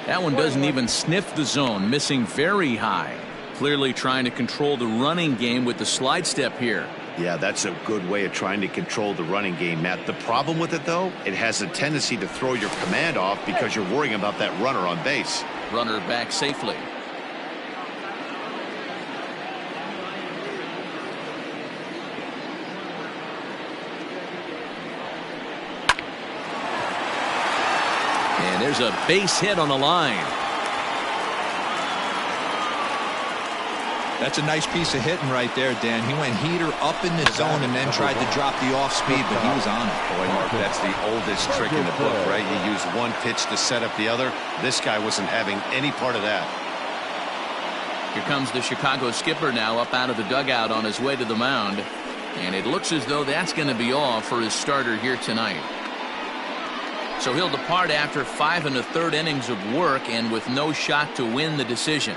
That one doesn't even sniff the zone, missing very high. Clearly trying to control the running game with the slide step here. Yeah, that's a good way of trying to control the running game, Matt. The problem with it, though, it has a tendency to throw your command off because you're worrying about that runner on base. Runner back safely. And there's a base hit on the line. That's a nice piece of hitting right there, Dan. He went heater up in the zone and then tried to drop the off speed, but he was on it. Boy, Mark, that's the oldest trick in the book, right? You use one pitch to set up the other. This guy wasn't having any part of that. Here comes the Chicago skipper now up out of the dugout on his way to the mound. And it looks as though that's going to be all for his starter here tonight. So he'll depart after 5 1/3 innings of work and with no shot to win the decision.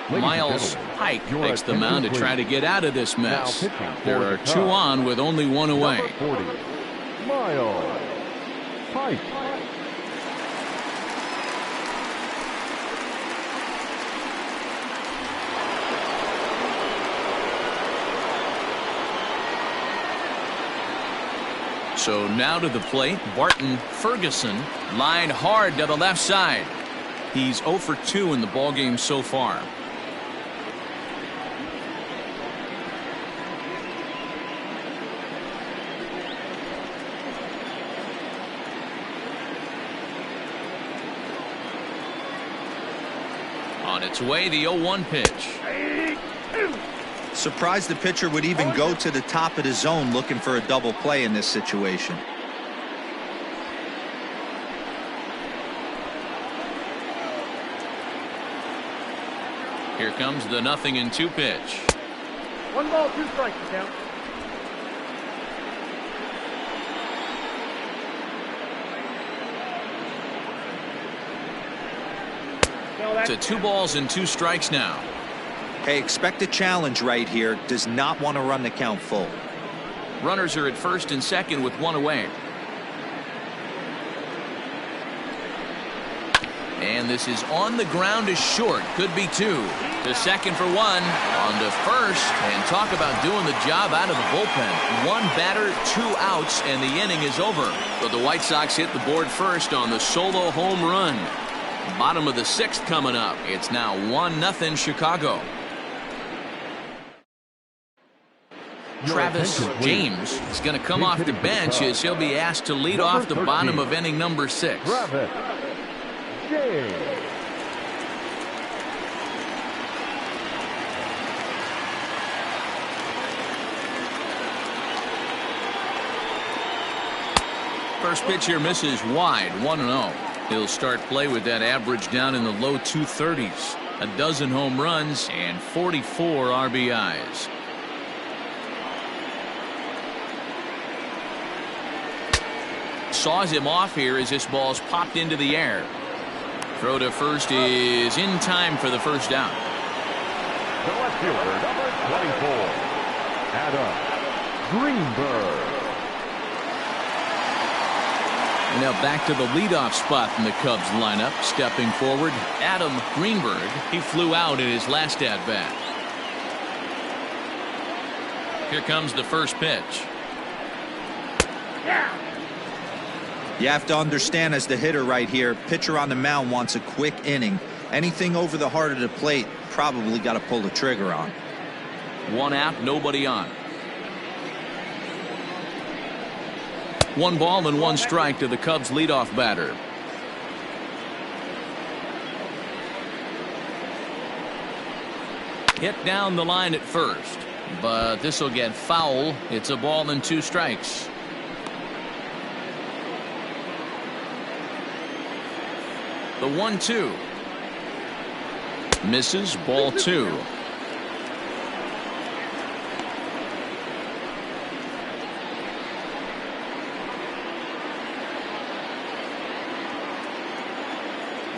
Miles Pike takes the mound to try to get out of this mess. There are 2 on with only 1 away. 40, Miles Pike. So now to the plate, Barton Ferguson, lined hard to the left side. He's 0 for 2 in the ballgame so far. On its way, the 0-1 pitch. Surprised the pitcher would even go to the top of the zone looking for a double play in this situation. Here comes the 0-2 pitch. 1 ball, 2 strikes to count. To 2 balls and 2 strikes now. Hey, expect a challenge right here. Does not want to run the count full. Runners are at first and second with 1 away. And this is on the ground is short. Could be 2. To second for 1. On to first. And talk about doing the job out of the bullpen. 1 batter, 2 outs, and the inning is over. But the White Sox hit the board first on the solo home run. Bottom of the 6th coming up. It's now 1-0 Chicago. Travis James is going to come off the bench as he'll be asked to lead off the bottom of inning number 6. Travis James. First pitch here misses wide, 1-0. He'll start play with that average down in the low 230s. A dozen home runs and 44 RBIs. Saws him off here as this ball's popped into the air. Throw to first is in time for the first down. The left fielder, number 24, Adam Greenberg. And now back to the leadoff spot in the Cubs lineup. Stepping forward, Adam Greenberg. He flew out in his last at-bat. Here comes the first pitch. You have to understand, as the hitter right here, pitcher on the mound wants a quick inning. Anything over the heart of the plate, probably got to pull the trigger on. 1 out, nobody on. 1 ball and 1 strike to the Cubs leadoff batter. Hit down the line at first, but this will get foul. It's a ball and 2 strikes. The 1-2 misses, ball 2.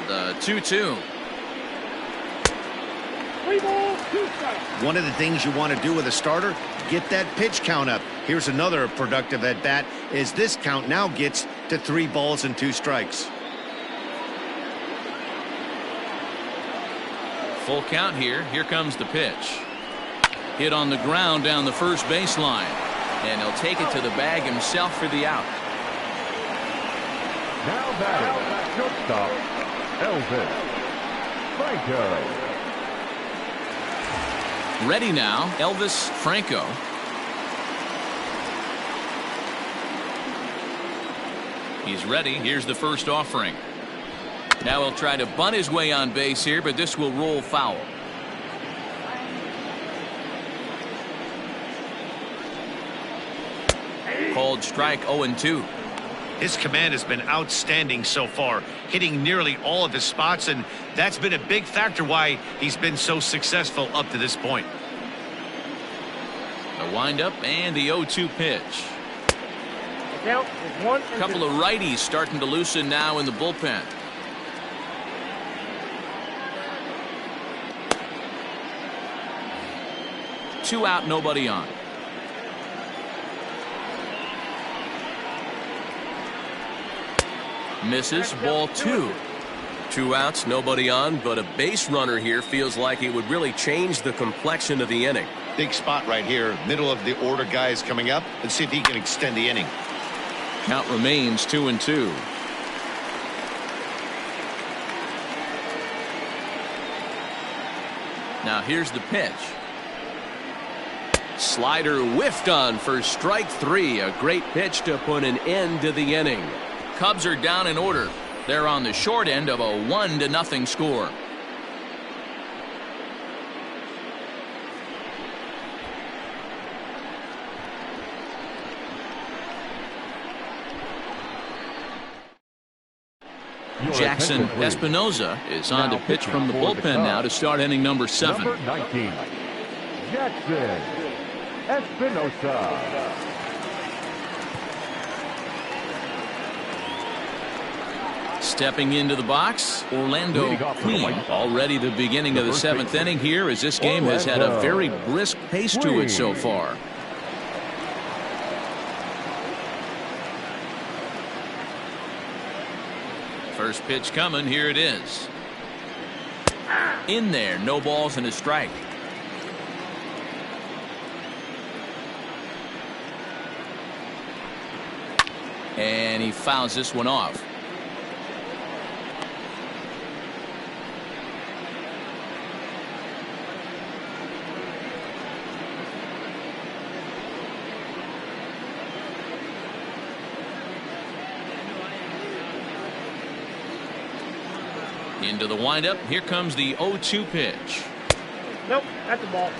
The 2-2. 3 balls, 2 strikes. One of the things you want to do with a starter, get that pitch count up. Here's another productive at bat as this count now gets to 3 balls and 2 strikes. Full count here. Here comes the pitch. Hit on the ground down the first baseline. And he'll take it to the bag himself for the out. Now batting, shortstop, Elvis Franco. Ready now, Elvis Franco. He's ready. Here's the first offering. Now he'll try to bunt his way on base here, but this will roll foul. Called strike 0-2. His command has been outstanding so far, hitting nearly all of his spots, and that's been a big factor why he's been so successful up to this point. The windup and the 0-2 pitch. The count is 1 and 2. Couple of righties starting to loosen now in the bullpen. Two out, nobody on. Misses, ball 2. 2 outs, nobody on, but a base runner here feels like it would really change the complexion of the inning. Big spot right here, middle of the order guys coming up. Let's see if he can extend the inning. Count remains 2-2. Now here's the pitch. Slider whiffed on for strike 3. A great pitch to put an end to the inning. Cubs are down in order. They're on the short end of a 1-0 score. Jackson attention, please. Espinoza is on Now to pitch from the pitching for the bullpen now to Cubs. start inning number 7. Number 19, Jackson Espinoza. Stepping into the box, Orlando Leading off for the Queen. White Sox. Already the beginning of the first 7th baseman, inning here, as this game has had a Orlando very brisk pace to it so Queen. far. First pitch coming, here it is. In there, no balls and a strike. And he fouls this one off. Into the windup. Here comes the 0-2 pitch. Nope, that's a ball.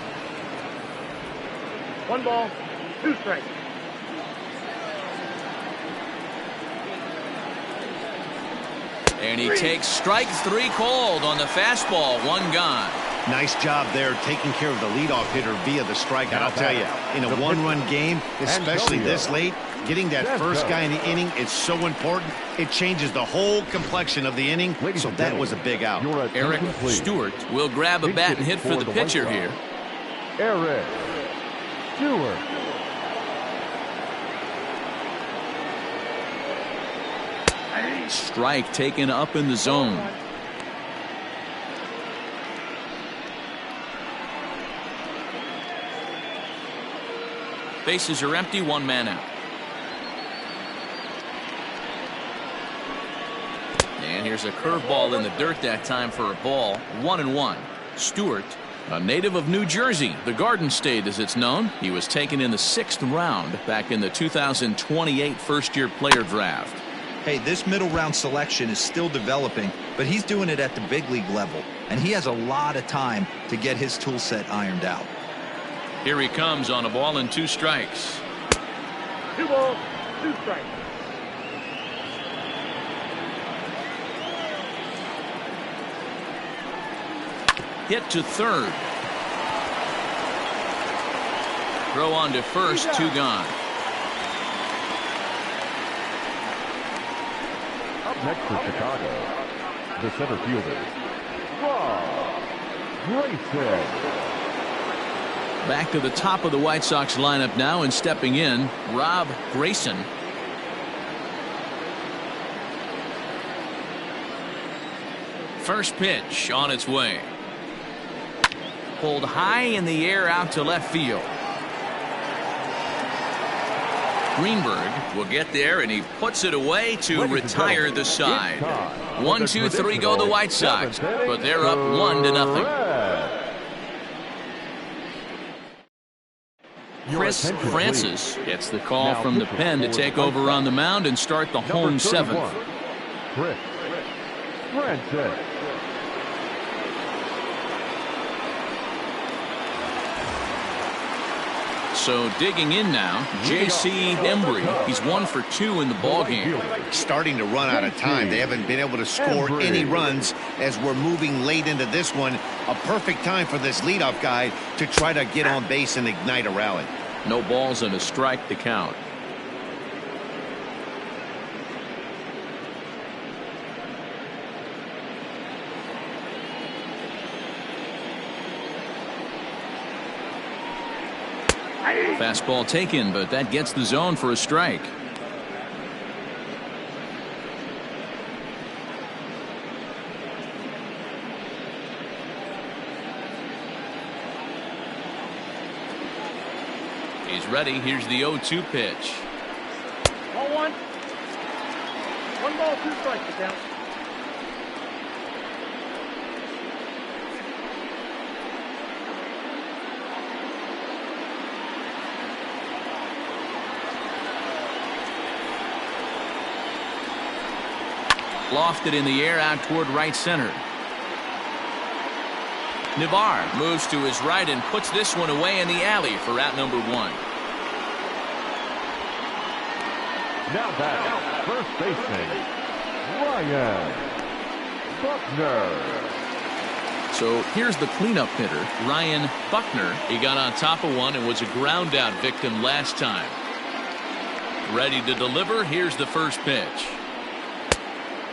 1 ball, 2 strikes. And he takes strike 3 called on the fastball. 1 gone. Nice job there taking care of the leadoff hitter via the strikeout. I'll tell you, in a one-run game, especially this late, getting that first guy in the inning is so important. It changes the whole complexion of the inning, so that was a big out. Eric Stewart will grab a bat and hit for the pitcher here. Eric Stewart. Strike taken up in the zone. Bases are empty, 1 man out. And here's a curveball in the dirt that time for a ball. 1-1. Stewart, a native of New Jersey, the Garden State as it's known. He was taken in the 6th round back in the 2028 first-year player draft. Hey, this middle round selection is still developing, but he's doing it at the big league level, and he has a lot of time to get his tool set ironed out. Here he comes on a ball and 2 strikes. 2 balls, 2 strikes. Hit to third. Throw on to first, 2 gone. Up next for Chicago, the center fielder, Rob Grayson. Back to the top of the White Sox lineup now, and stepping in, Rob Grayson. First pitch on its way. Pulled high in the air out to left field. Greenberg will get there, and he puts it away to retire the side. 1, 2, 3 go the White Sox, but they're up 1-0. Chris Francis gets the call from the pen to take over on the mound and start the home 7th. Chris Francis. So digging in now, J.C. Embry. He's 1 for 2 in the ballgame. Starting to run out of time. They haven't been able to score any runs as we're moving late into this one. A perfect time for this leadoff guy to try to get on base and ignite a rally. No balls and a strike to count. Fastball taken, but that gets the zone for a strike. He's ready. Here's the 0-2 pitch. Ball 1. 1 ball, 2 strikes to count. Lofted in the air out toward right center. Navarre moves to his right and puts this one away in the alley for out number 1. Now back, first baseman, Ryan Buckner. So here's the cleanup hitter, Ryan Buckner. He got on top of one and was a ground out victim last time. Ready to deliver. Here's the first pitch.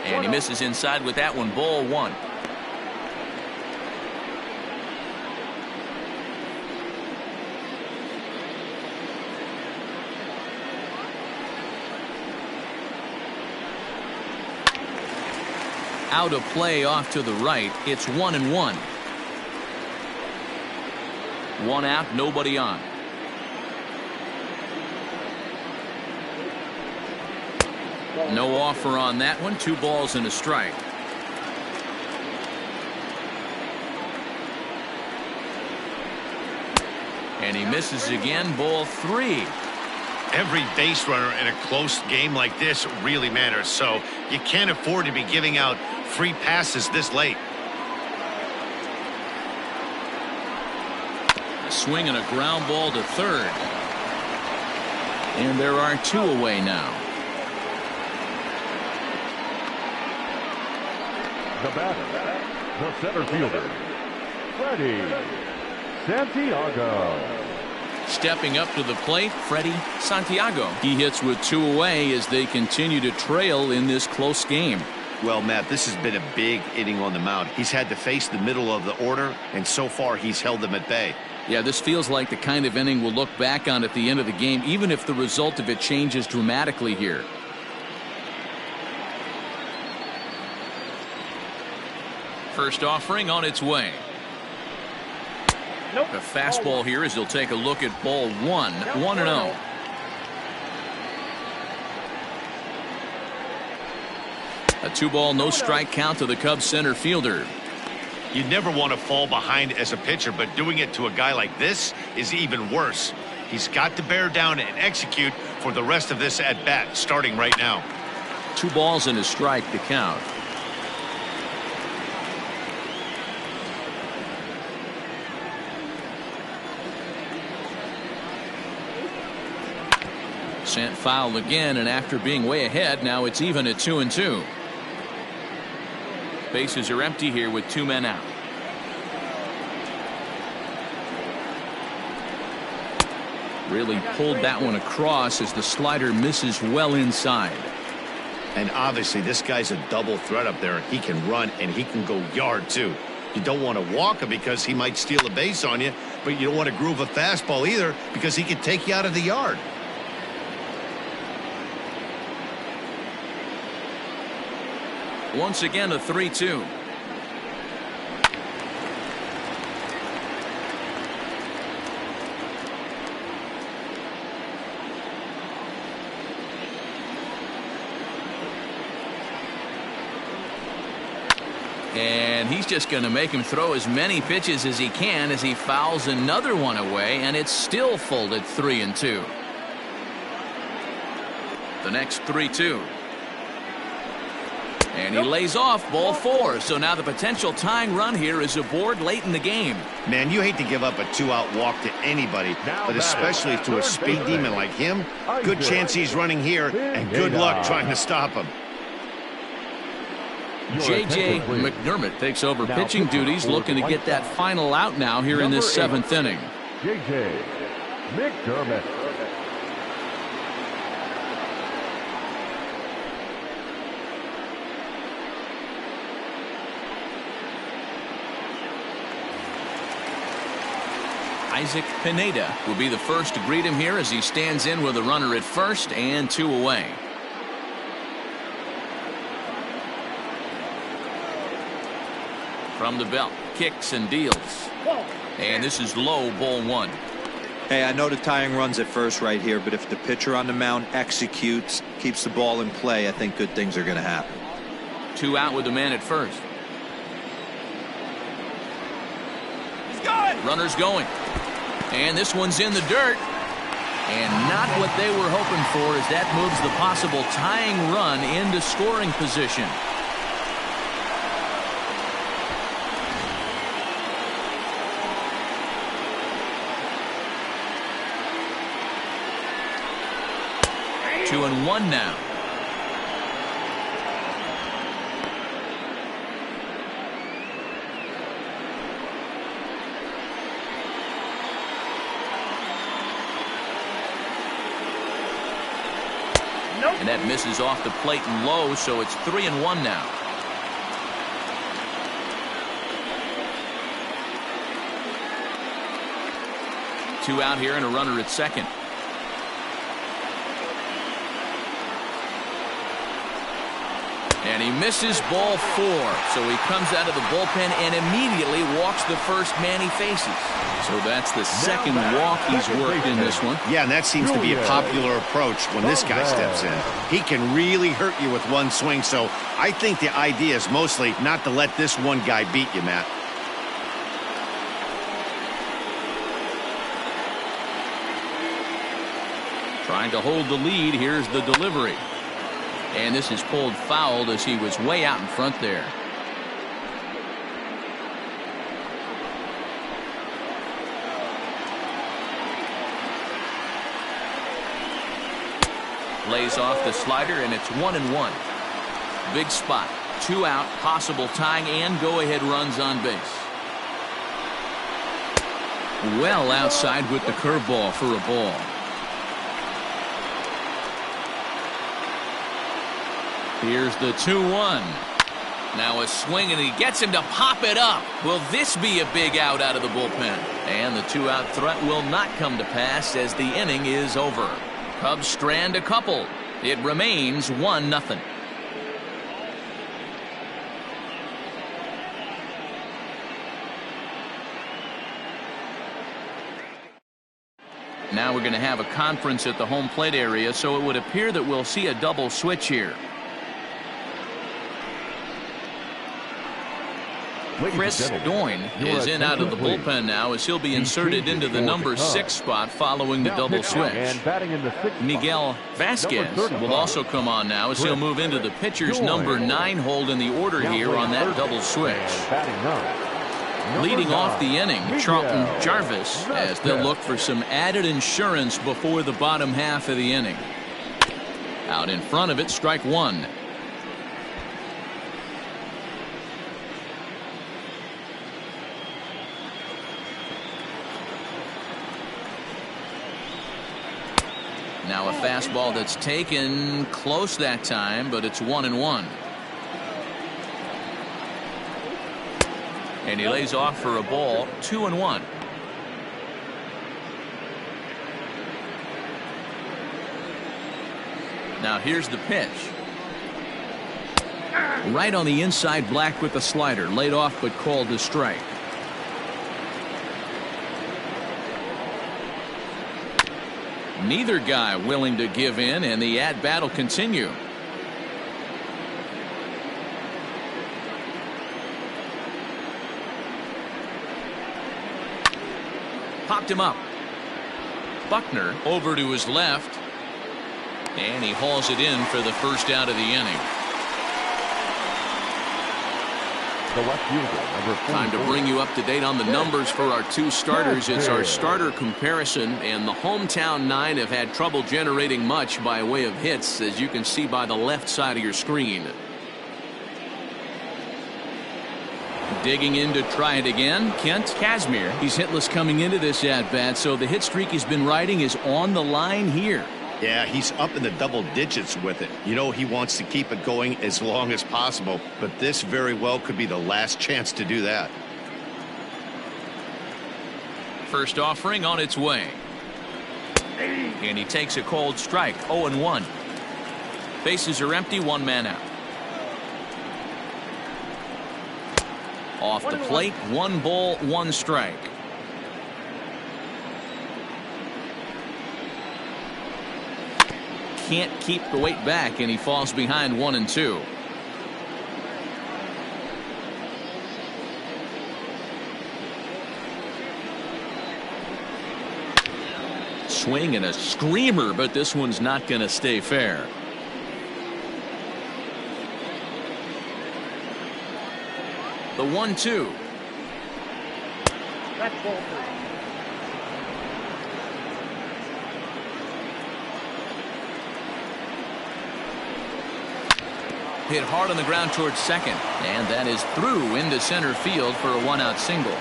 And he misses inside with that one. Ball one. Out of play off to the right. It's 1-1. One out, nobody on. No offer on that one. 2 balls and a strike. And he misses again. Ball 3. Every base runner in a close game like this really matters, so you can't afford to be giving out free passes this late. A swing and a ground ball to third. And there are 2 away now. The batter, the center fielder, Freddie Santiago. Stepping up to the plate, Freddie Santiago. He hits with 2 away as they continue to trail in this close game. Well, Matt, this has been a big inning on the mound. He's had to face the middle of the order, and so far he's held them at bay. Yeah, this feels like the kind of inning we'll look back on at the end of the game, even if the result of it changes dramatically here. First offering on its way. Nope. The fastball here as he'll take a look at ball 1. 1-0. A 2-ball, no strike count to the Cubs center fielder. You never want to fall behind as a pitcher, but doing it to a guy like this is even worse. He's got to bear down and execute for the rest of this at bat, starting right now. 2 balls and a strike to count. Sent foul again, and after being way ahead, now it's even at 2-2. Bases are empty here with 2 men out. Really pulled that one across as the slider misses well inside. And obviously this guy's a double threat up there. He can run and he can go yard too. You don't want to walk him because he might steal a base on you, but you don't want to groove a fastball either because he can take you out of the yard. Once again, a 3-2. And he's just going to make him throw as many pitches as he can as he fouls another one away, and it's still folded 3-2. The next 3-2. And he lays off ball 4. So now the potential tying run here is aboard late in the game. Man, you hate to give up a 2-out walk to anybody, but especially to a speed demon like him. Good chance he's running here, and good luck trying to stop him. J.J. McDermott takes over pitching duties, looking to get that final out now here in this 7th inning. J.J. McDermott. Isaac Pineda will be the first to greet him here as he stands in with a runner at first and 2 away. From the belt, kicks and deals. And this is low, ball 1. Hey, I know the tying run's at first right here, but if the pitcher on the mound executes, keeps the ball in play, I think good things are going to happen. 2 out with the man at first. He's going. Runner's going. And this one's in the dirt. And not what they were hoping for as that moves the possible tying run into scoring position. Two and one now. And that misses off the plate and low, so it's 3-1 now. Two out here and a runner at second. And he misses ball 4. So he comes out of the bullpen and immediately walks the first man he faces. So that's the second walk he's worked in this one. Yeah, and that seems to be a popular approach when this guy steps in. He can really hurt you with one swing. So I think the idea is mostly not to let this one guy beat you, Matt. Trying to hold the lead. Here's the delivery. And this is pulled foul as he was way out in front there. Lays off the slider, and it's 1-1. Big spot. 2 out, possible tying and go-ahead runs on base. Well outside with the curveball for a ball. Here's the 2-1. Now a swing, and he gets him to pop it up. Will this be a big out of the bullpen? And the 2-out threat will not come to pass as the inning is over. Cubs strand a couple. It remains 1-0. Now we're going to have a conference at the home plate area, so it would appear that we'll see a double switch here. Chris Doyne is in out of the bullpen now as he'll be inserted into the number 6 spot following the double switch. Miguel Vasquez will also come on now as he'll move into the pitcher's number 9 hold in the order here on that double switch. Leading off the inning, Charlton Jarvis, as they'll look for some added insurance before the bottom half of the inning. Out in front of it, strike 1. Now a fastball that's taken close that time, but it's 1-1. And he lays off for a ball. 2-1. Now here's the pitch. Right on the inside black with the slider. Laid off but called to strike. Neither guy willing to give in, and the at-bat will continue. Popped him up. Buckner over to his left, and he hauls it in for the first out of the inning. Time to bring you up to date on the numbers for our 2 starters. It's our starter comparison, and the hometown 9 have had trouble generating much by way of hits, as you can see by the left side of your screen. Digging in to try it again, Kent Kazmir. He's hitless coming into this at-bat, so the hit streak he's been riding is on the line here. Yeah, he's up in the double digits with it. You know, he wants to keep it going as long as possible, but this very well could be the last chance to do that. First offering on its way. And he takes a cold strike. 0-1. Bases are empty, 1 man out. Off the plate, 1 ball, 1 strike. Can't keep the weight back, and he falls behind 1-2. Swing and a screamer, but this one's not going to stay fair. The 1-2. That's ball 3. Hit hard on the ground towards second, and that is through into center field for a 1-out single.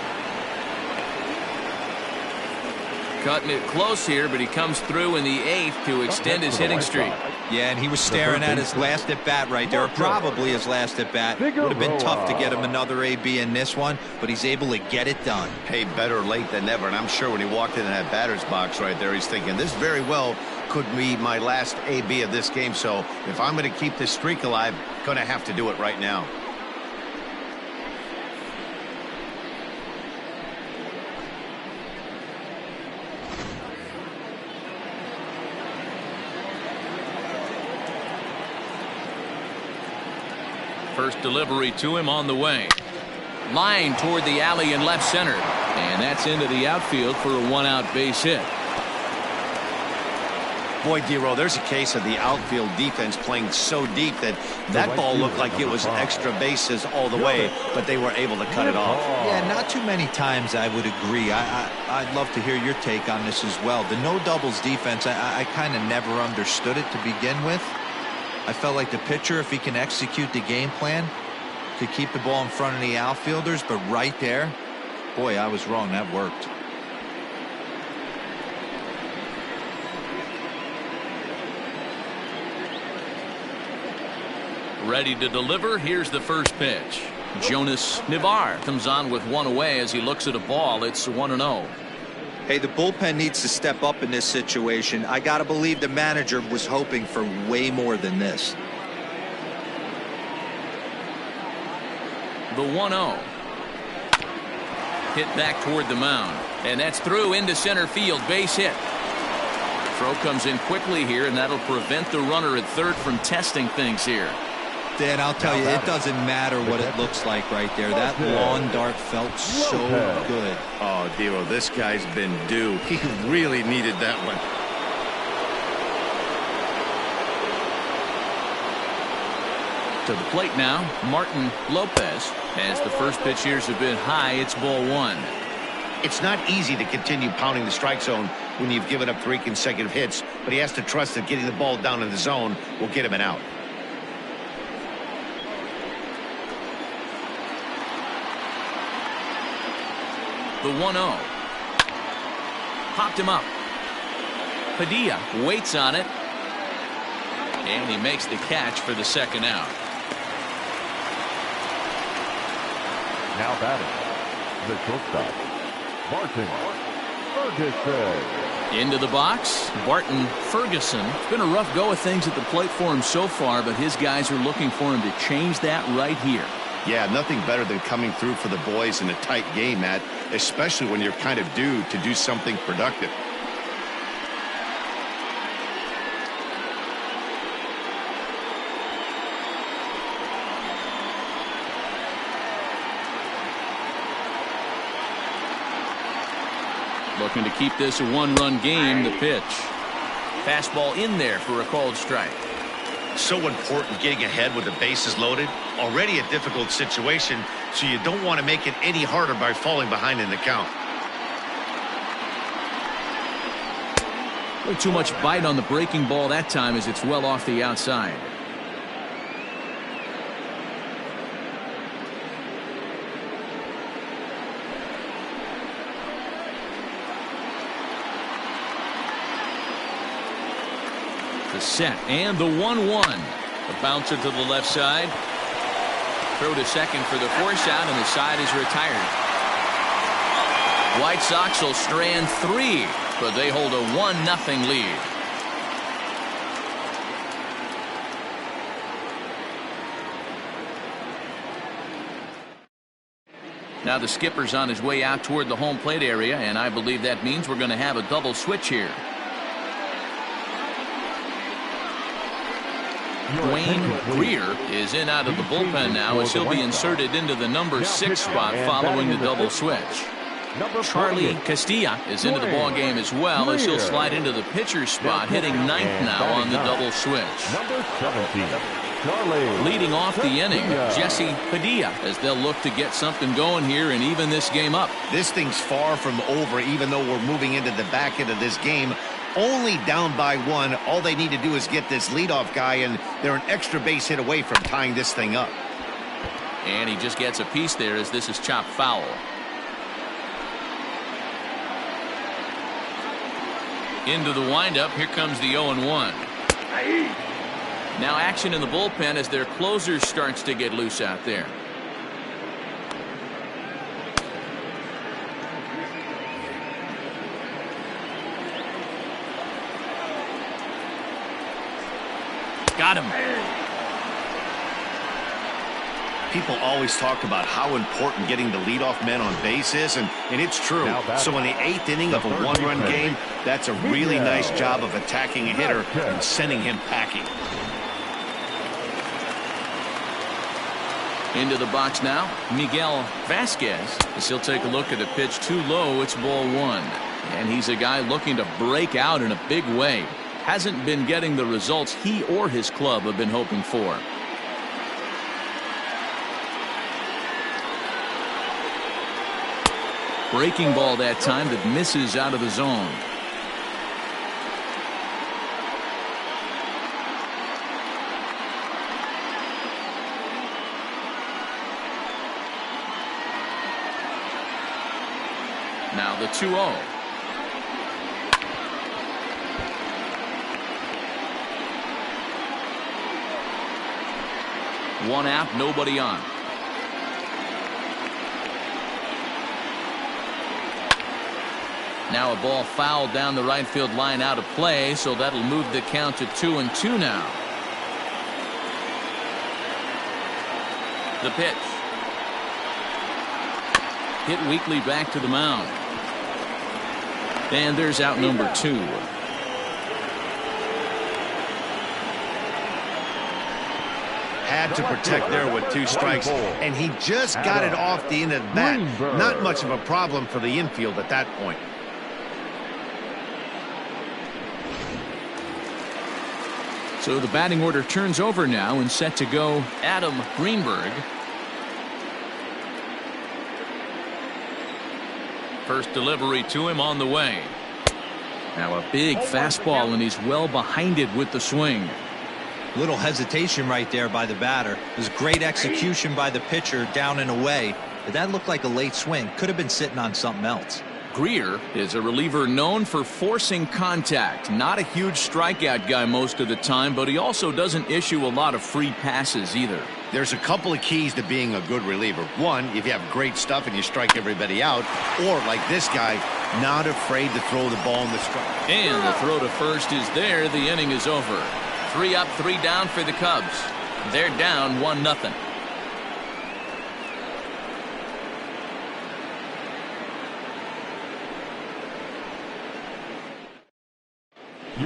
Cutting it close here, but he comes through in the 8th to extend his hitting streak. Yeah, and he was staring at his last at-bat right there, probably his last at-bat. Would have been tough to get him another AB in this one, but he's able to get it done. Hey, better late than never, and I'm sure when he walked into that batter's box right there, he's thinking, this very well could be my last AB of this game, so if I'm going to keep this streak alive, going to have to do it right now. First delivery to him on the way. Line toward the alley in left center. And that's into the outfield for a one-out base hit. Boy, D-Row, there's a case of the outfield defense playing so deep that ball looked like it was extra bases all the way, but they were able to cut it off. Yeah, not too many times I would agree. I'd love to hear your take on this as well. The no doubles defense, I kind of never understood it to begin with. I felt like the pitcher, if he can execute the game plan, could keep the ball in front of the outfielders, but right there, boy, I was wrong. That worked. Ready to deliver. Here's the first pitch. Jonas Navar comes on with one away as he looks at a ball. It's 1-0. Hey, the bullpen needs to step up in this situation. I got to believe the manager was hoping for way more than this. The 1-0. Hit back toward the mound. And that's through into center field. Base hit. Throw comes in quickly here, and that'll prevent the runner at third from testing things here. Dan, I'll tell you, it doesn't matter what it looks like right there. That lawn dart felt so good. Oh, D-Row, this guy's been due. He really needed that one. To the plate now, Martin Lopez. As the first pitch here's a bit high, it's ball one. It's not easy to continue pounding the strike zone when you've given up 3 consecutive hits, but he has to trust that getting the ball down in the zone will get him an out. The 1-0. Popped him up. Padilla waits on it. And he makes the catch for the second out. Now batting, the shortstop, Barton Ferguson. Into the box, Barton Ferguson. It's been a rough go of things at the plate for him so far, but his guys are looking for him to change that right here. Yeah, nothing better than coming through for the boys in a tight game, Matt, especially when you're kind of due to do something productive. Looking to keep this a one-run game. The pitch. Fastball in there for a called strike. So important getting ahead with the bases loaded. Already a difficult situation, so you don't want to make it any harder by falling behind in the count. Too much bite on the breaking ball that time as it's well off the outside. The set and the 1-1. A bouncer to the left side. Throw to second for the force out, and the side is retired. White Sox will strand 3, but they hold a 1-0 lead. Now the skipper's on his way out toward the home plate area, and I believe that means we're going to have a double switch here. Dwayne Greer is in out of the bullpen now as he'll be inserted into the number 6 spot following the double switch. Charlie Castilla is into the ball game as well as he'll slide into the pitcher's spot, hitting 9th now on the double switch. Number 17, Charlie. Leading off the inning, Jesse Padilla, as they'll look to get something going here and even this game up. This thing's far from over, even though we're moving into the back end of this game. Only down by 1. All they need to do is get this leadoff guy, and they're an extra base hit away from tying this thing up. And he just gets a piece there as this is chopped foul. Into the windup. Here comes the 0-1. Now action in the bullpen as their closer starts to get loose out there. Got him. People always talk about how important getting the leadoff man on base is, and it's true. So in the 8th inning of a one-run game, that's a really nice job of attacking a hitter and sending him packing. Into the box now, Miguel Vasquez. As he'll take a look at a pitch too low. It's ball 1. And he's a guy looking to break out in a big way. Hasn't been getting the results he or his club have been hoping for. Breaking ball that time that misses out of the zone. Now the 2-0. One out, nobody on. Now a ball fouled down the right field line out of play, so that'll move the count to 2-2 now. The pitch. Hit weakly back to the mound. And there's out number 2. Had to protect there with 2 strikes, and he just got it off the end of the bat. Not much of a problem for the infield at that point. So the batting order turns over now and set to go Adam Greenberg. First delivery to him on the way. Now a big fastball, and he's well behind it with the swing. Little hesitation right there by the batter. It was great execution by the pitcher down and away, but that looked like a late swing. Could have been sitting on something else. Greer is a reliever known for forcing contact. Not a huge strikeout guy most of the time, but he also doesn't issue a lot of free passes either. There's a couple of keys to being a good reliever. One, if you have great stuff and you strike everybody out, or like this guy, not afraid to throw the ball in the strike. And the throw to first is there. The inning is over. 3 up, 3 down for the Cubs. They're down 1-0.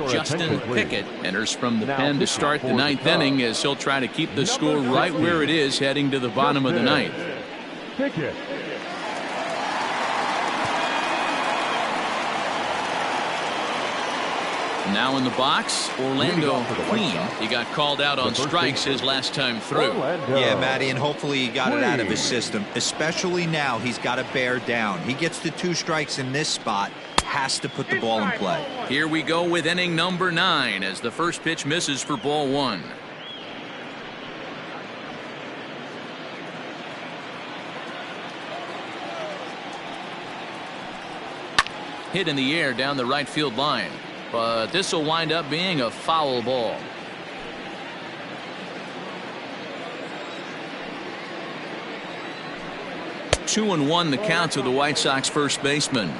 Justin Pickett enters from the pen to start the 9th inning, as he'll try to keep the score right where it is heading to the bottom of the 9th. Pickett. Now in the box, Orlando Queen. He got called out on strikes his last time through. Yeah, Matty, and hopefully he got it out of his system. Especially now, he's got to bear down. He gets the 2 strikes in this spot. Has to put the ball in play. Here we go with inning number 9 as the first pitch misses for ball 1. Hit in the air down the right field line, but this will wind up being a foul ball. Two and one the count to the White Sox first baseman.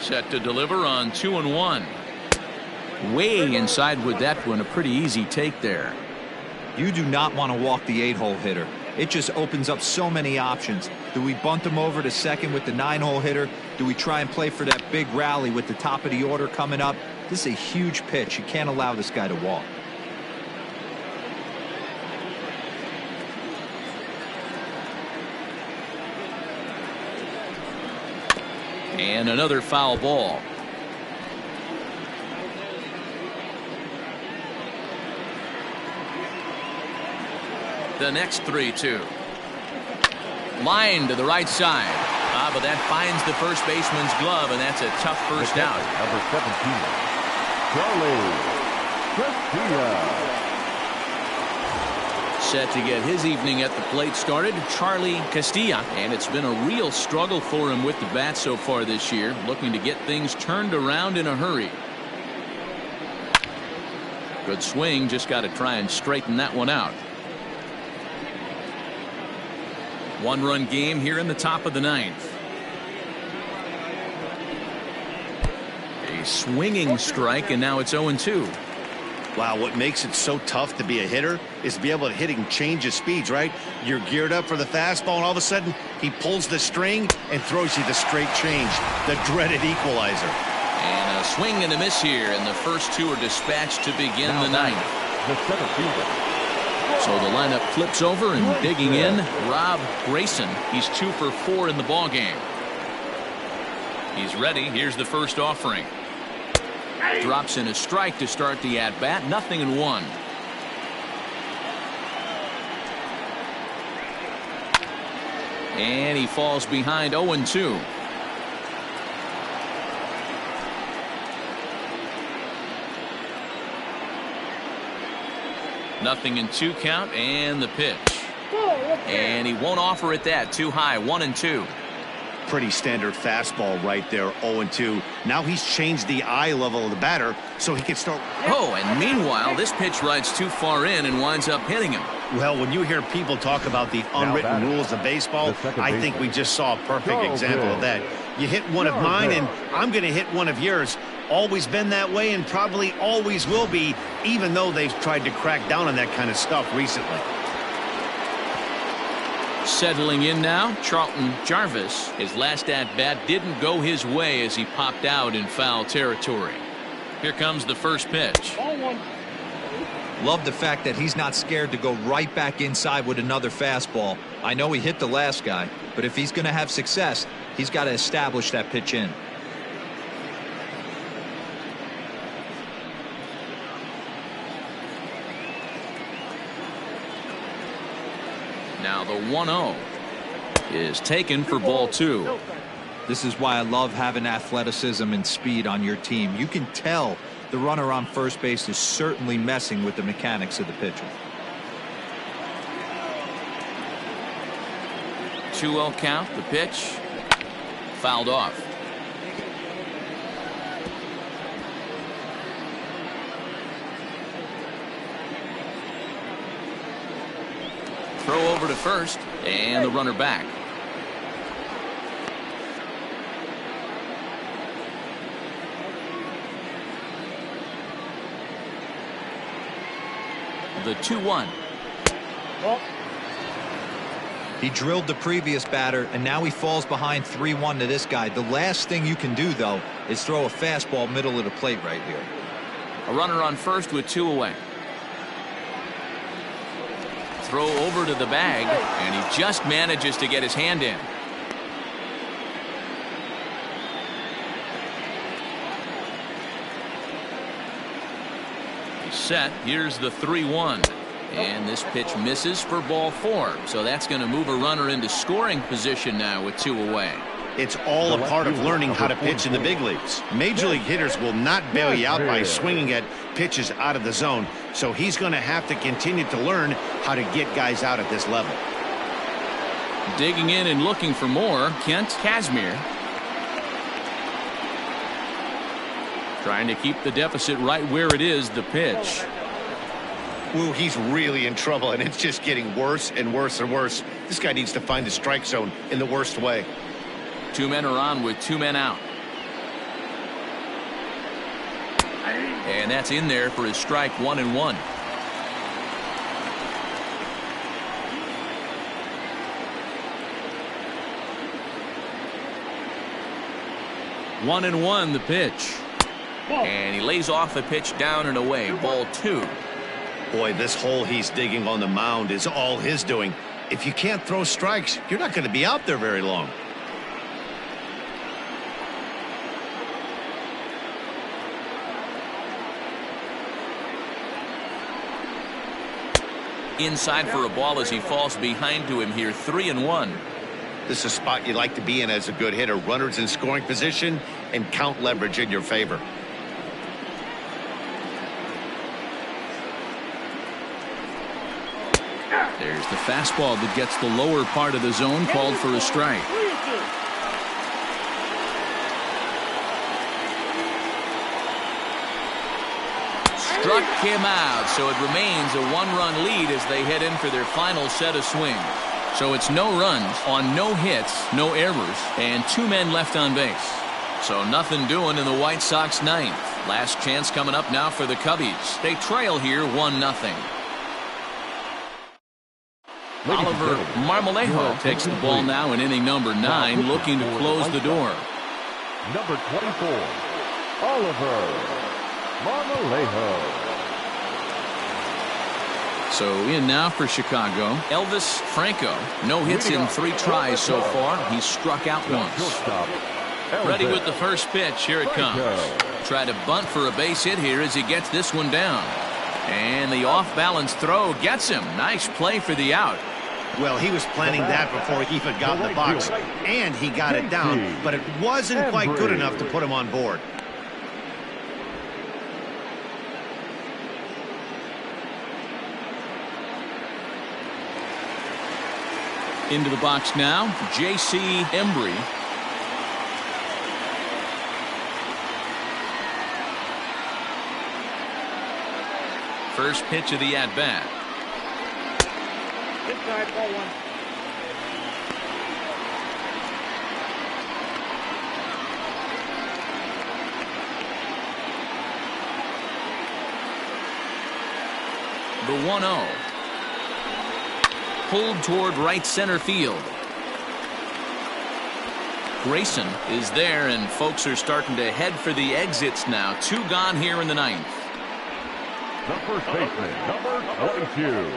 Set to deliver on 2-1. Way inside with that one. A pretty easy take there. You do not want to walk the 8-hole hitter. It just opens up so many options. Do we bunt him over to second with the 9-hole hitter? Do we try and play for that big rally with the top of the order coming up? This is a huge pitch. You can't allow this guy to walk. And another foul ball. The next 3-2. Line to the right side. But that finds the first baseman's glove, and that's a tough first out. Number 17, Charlie Garcia. set to get his evening at the plate started, Charlie Castilla. And it's been a real struggle for him with the bat so far this year, looking to get things turned around in a hurry. Good swing, just got to try and straighten that one out. One-run game here in the top of the ninth. A swinging strike, and now it's 0-2. Wow, what makes it so tough to be a hitter is to be able to hit and change his speeds, right? You're geared up for the fastball, and all of a sudden, he pulls the string and throws you the straight change, the dreaded equalizer. And a swing and a miss here, and the first two are dispatched to begin the ninth. The center fielder. So the lineup flips over, and digging in, Rob Grayson. He's 2 for 4 in the ballgame. He's ready. Here's the first offering. Drops in a strike to start the at-bat. 0-1. And he falls behind 0-2. Nothing in 2 count, and the pitch. And he won't offer it that. Too high. 1-2. Pretty standard fastball right there, 0-2. Now he's changed the eye level of the batter so he can start. Oh, and meanwhile, this pitch rides too far in and winds up hitting him. Well, when you hear people talk about the unwritten rules of baseball, I think we just saw a perfect example of that. You hit one of mine, and I'm going to hit one of yours. Always been that way and probably always will be, even though they've tried to crack down on that kind of stuff recently. Settling in now, Charlton Jarvis. His last at-bat didn't go his way as he popped out in foul territory. Here comes the first pitch. Love the fact that he's not scared to go right back inside with another fastball. I know he hit the last guy, but if he's going to have success, he's got to establish that pitch in. Now the 1-0 is taken for ball 2. This is why I love having athleticism and speed on your team. You can tell the runner on first base is certainly messing with the mechanics of the pitcher. 2-0 count. The pitch fouled off. Throw over to first, and the runner back. The 2-1. He drilled the previous batter, and now he falls behind 3-1 to this guy. The last thing you can do, though, is throw a fastball middle of the plate right here. A runner on first with 2 away. Throw over to the bag, and he just manages to get his hand in. He's set. Here's the 3-1. And this pitch misses for ball 4. So that's going to move a runner into scoring position now with 2 away. It's all a part of learning how to pitch in the big leagues. Major league hitters will not bail you out by swinging at pitches out of the zone. So he's going to have to continue to learn how to get guys out at this level. Digging in and looking for more, Kent Kazmir. Trying to keep the deficit right where it is, the pitch. Ooh, he's really in trouble, and it's just getting worse and worse and worse. This guy needs to find the strike zone in the worst way. 2 men are on with 2 men out. And that's in there for his strike. 1-1. One and one, the pitch. And he lays off the pitch down and away. Ball 2. Boy, this hole he's digging on the mound is all his doing. If you can't throw strikes, you're not going to be out there very long. Inside for a ball as he falls behind to him here. 3-1. This is a spot you like to be in as a good hitter. Runners in scoring position and count leverage in your favor. There's the fastball that gets the lower part of the zone, called for a strike. Struck him out, so it remains a one-run lead as they head in for their final set of swings. So it's no runs on no hits, no errors, and 2 men left on base. So nothing doing in the White Sox ninth. Last chance coming up now for the Cubbies. They trail here 1-0. Oliver Marmolejo takes the ball now in inning number 9, looking to close the door. Number 24, Oliver Marmolejo. So in now for Chicago, Elvis Franco. No hits in 3 tries so far. He's struck out once. Ready with the first pitch. Here it comes. Try to bunt for a base hit here as he gets this one down. And the off-balance throw gets him. Nice play for the out. Well, he was planning that before he even got in the box, and he got it down, but it wasn't quite good enough to put him on board. Into the box now, J.C. Embry. First pitch of the at-bat. Inside, ball 1. The 1-0. Pulled toward right center field. Grayson is there, and folks are starting to head for the exits now. 2 gone here in the 9th. The first baseman, number 22,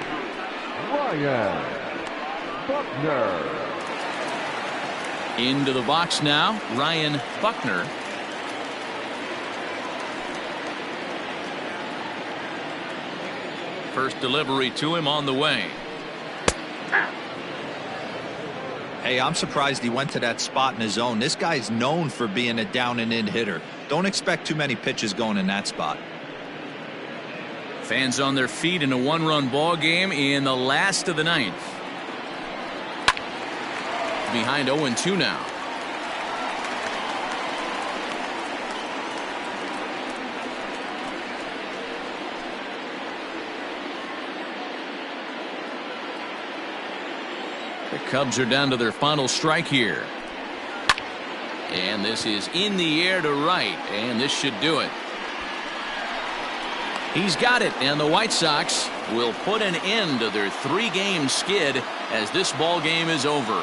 Ryan Buckner. Into the box now, Ryan Buckner. First delivery to him on the way. Hey, I'm surprised he went to that spot in his zone. This guy's known for being a down and in hitter. Don't expect too many pitches going in that spot. Fans on their feet in a 1-run ball game in the last of the 9th. Behind 0-2 now. The Cubs are down to their final strike here. And this is in the air to right, and this should do it. He's got it, and the White Sox will put an end to their 3-game skid as this ball game is over.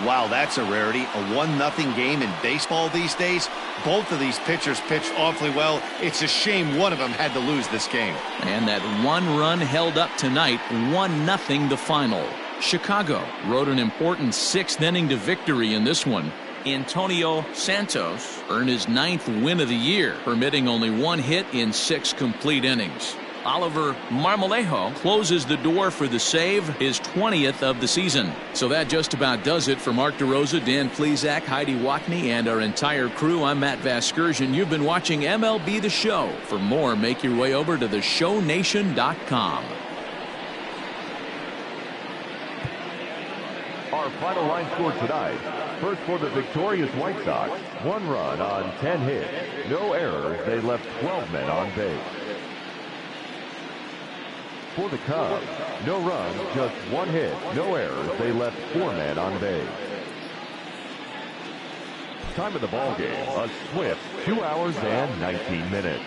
Wow, that's a rarity. A 1-0 game in baseball these days. Both of these pitchers pitched awfully well. It's a shame one of them had to lose this game. And that 1 run held up tonight, 1-0 the final. Chicago rode an important 6th inning to victory in this one. Antonio Santos earned his 9th win of the year, permitting only 1 hit in 6 complete innings. Oliver Marmolejo closes the door for the save, his 20th of the season. So that just about does it for Mark DeRosa, Dan Plesac, Heidi Watney, and our entire crew. I'm Matt Vasgersian. You've been watching MLB The Show. For more, make your way over to theshownation.com. Our final line score tonight. First for the victorious White Sox, 1 run on 10 hits. No errors. They left 12 men on base. For the Cubs, no runs, just 1 hit. No errors. They left 4 men on base. Time of the ball game, a swift 2 hours and 19 minutes.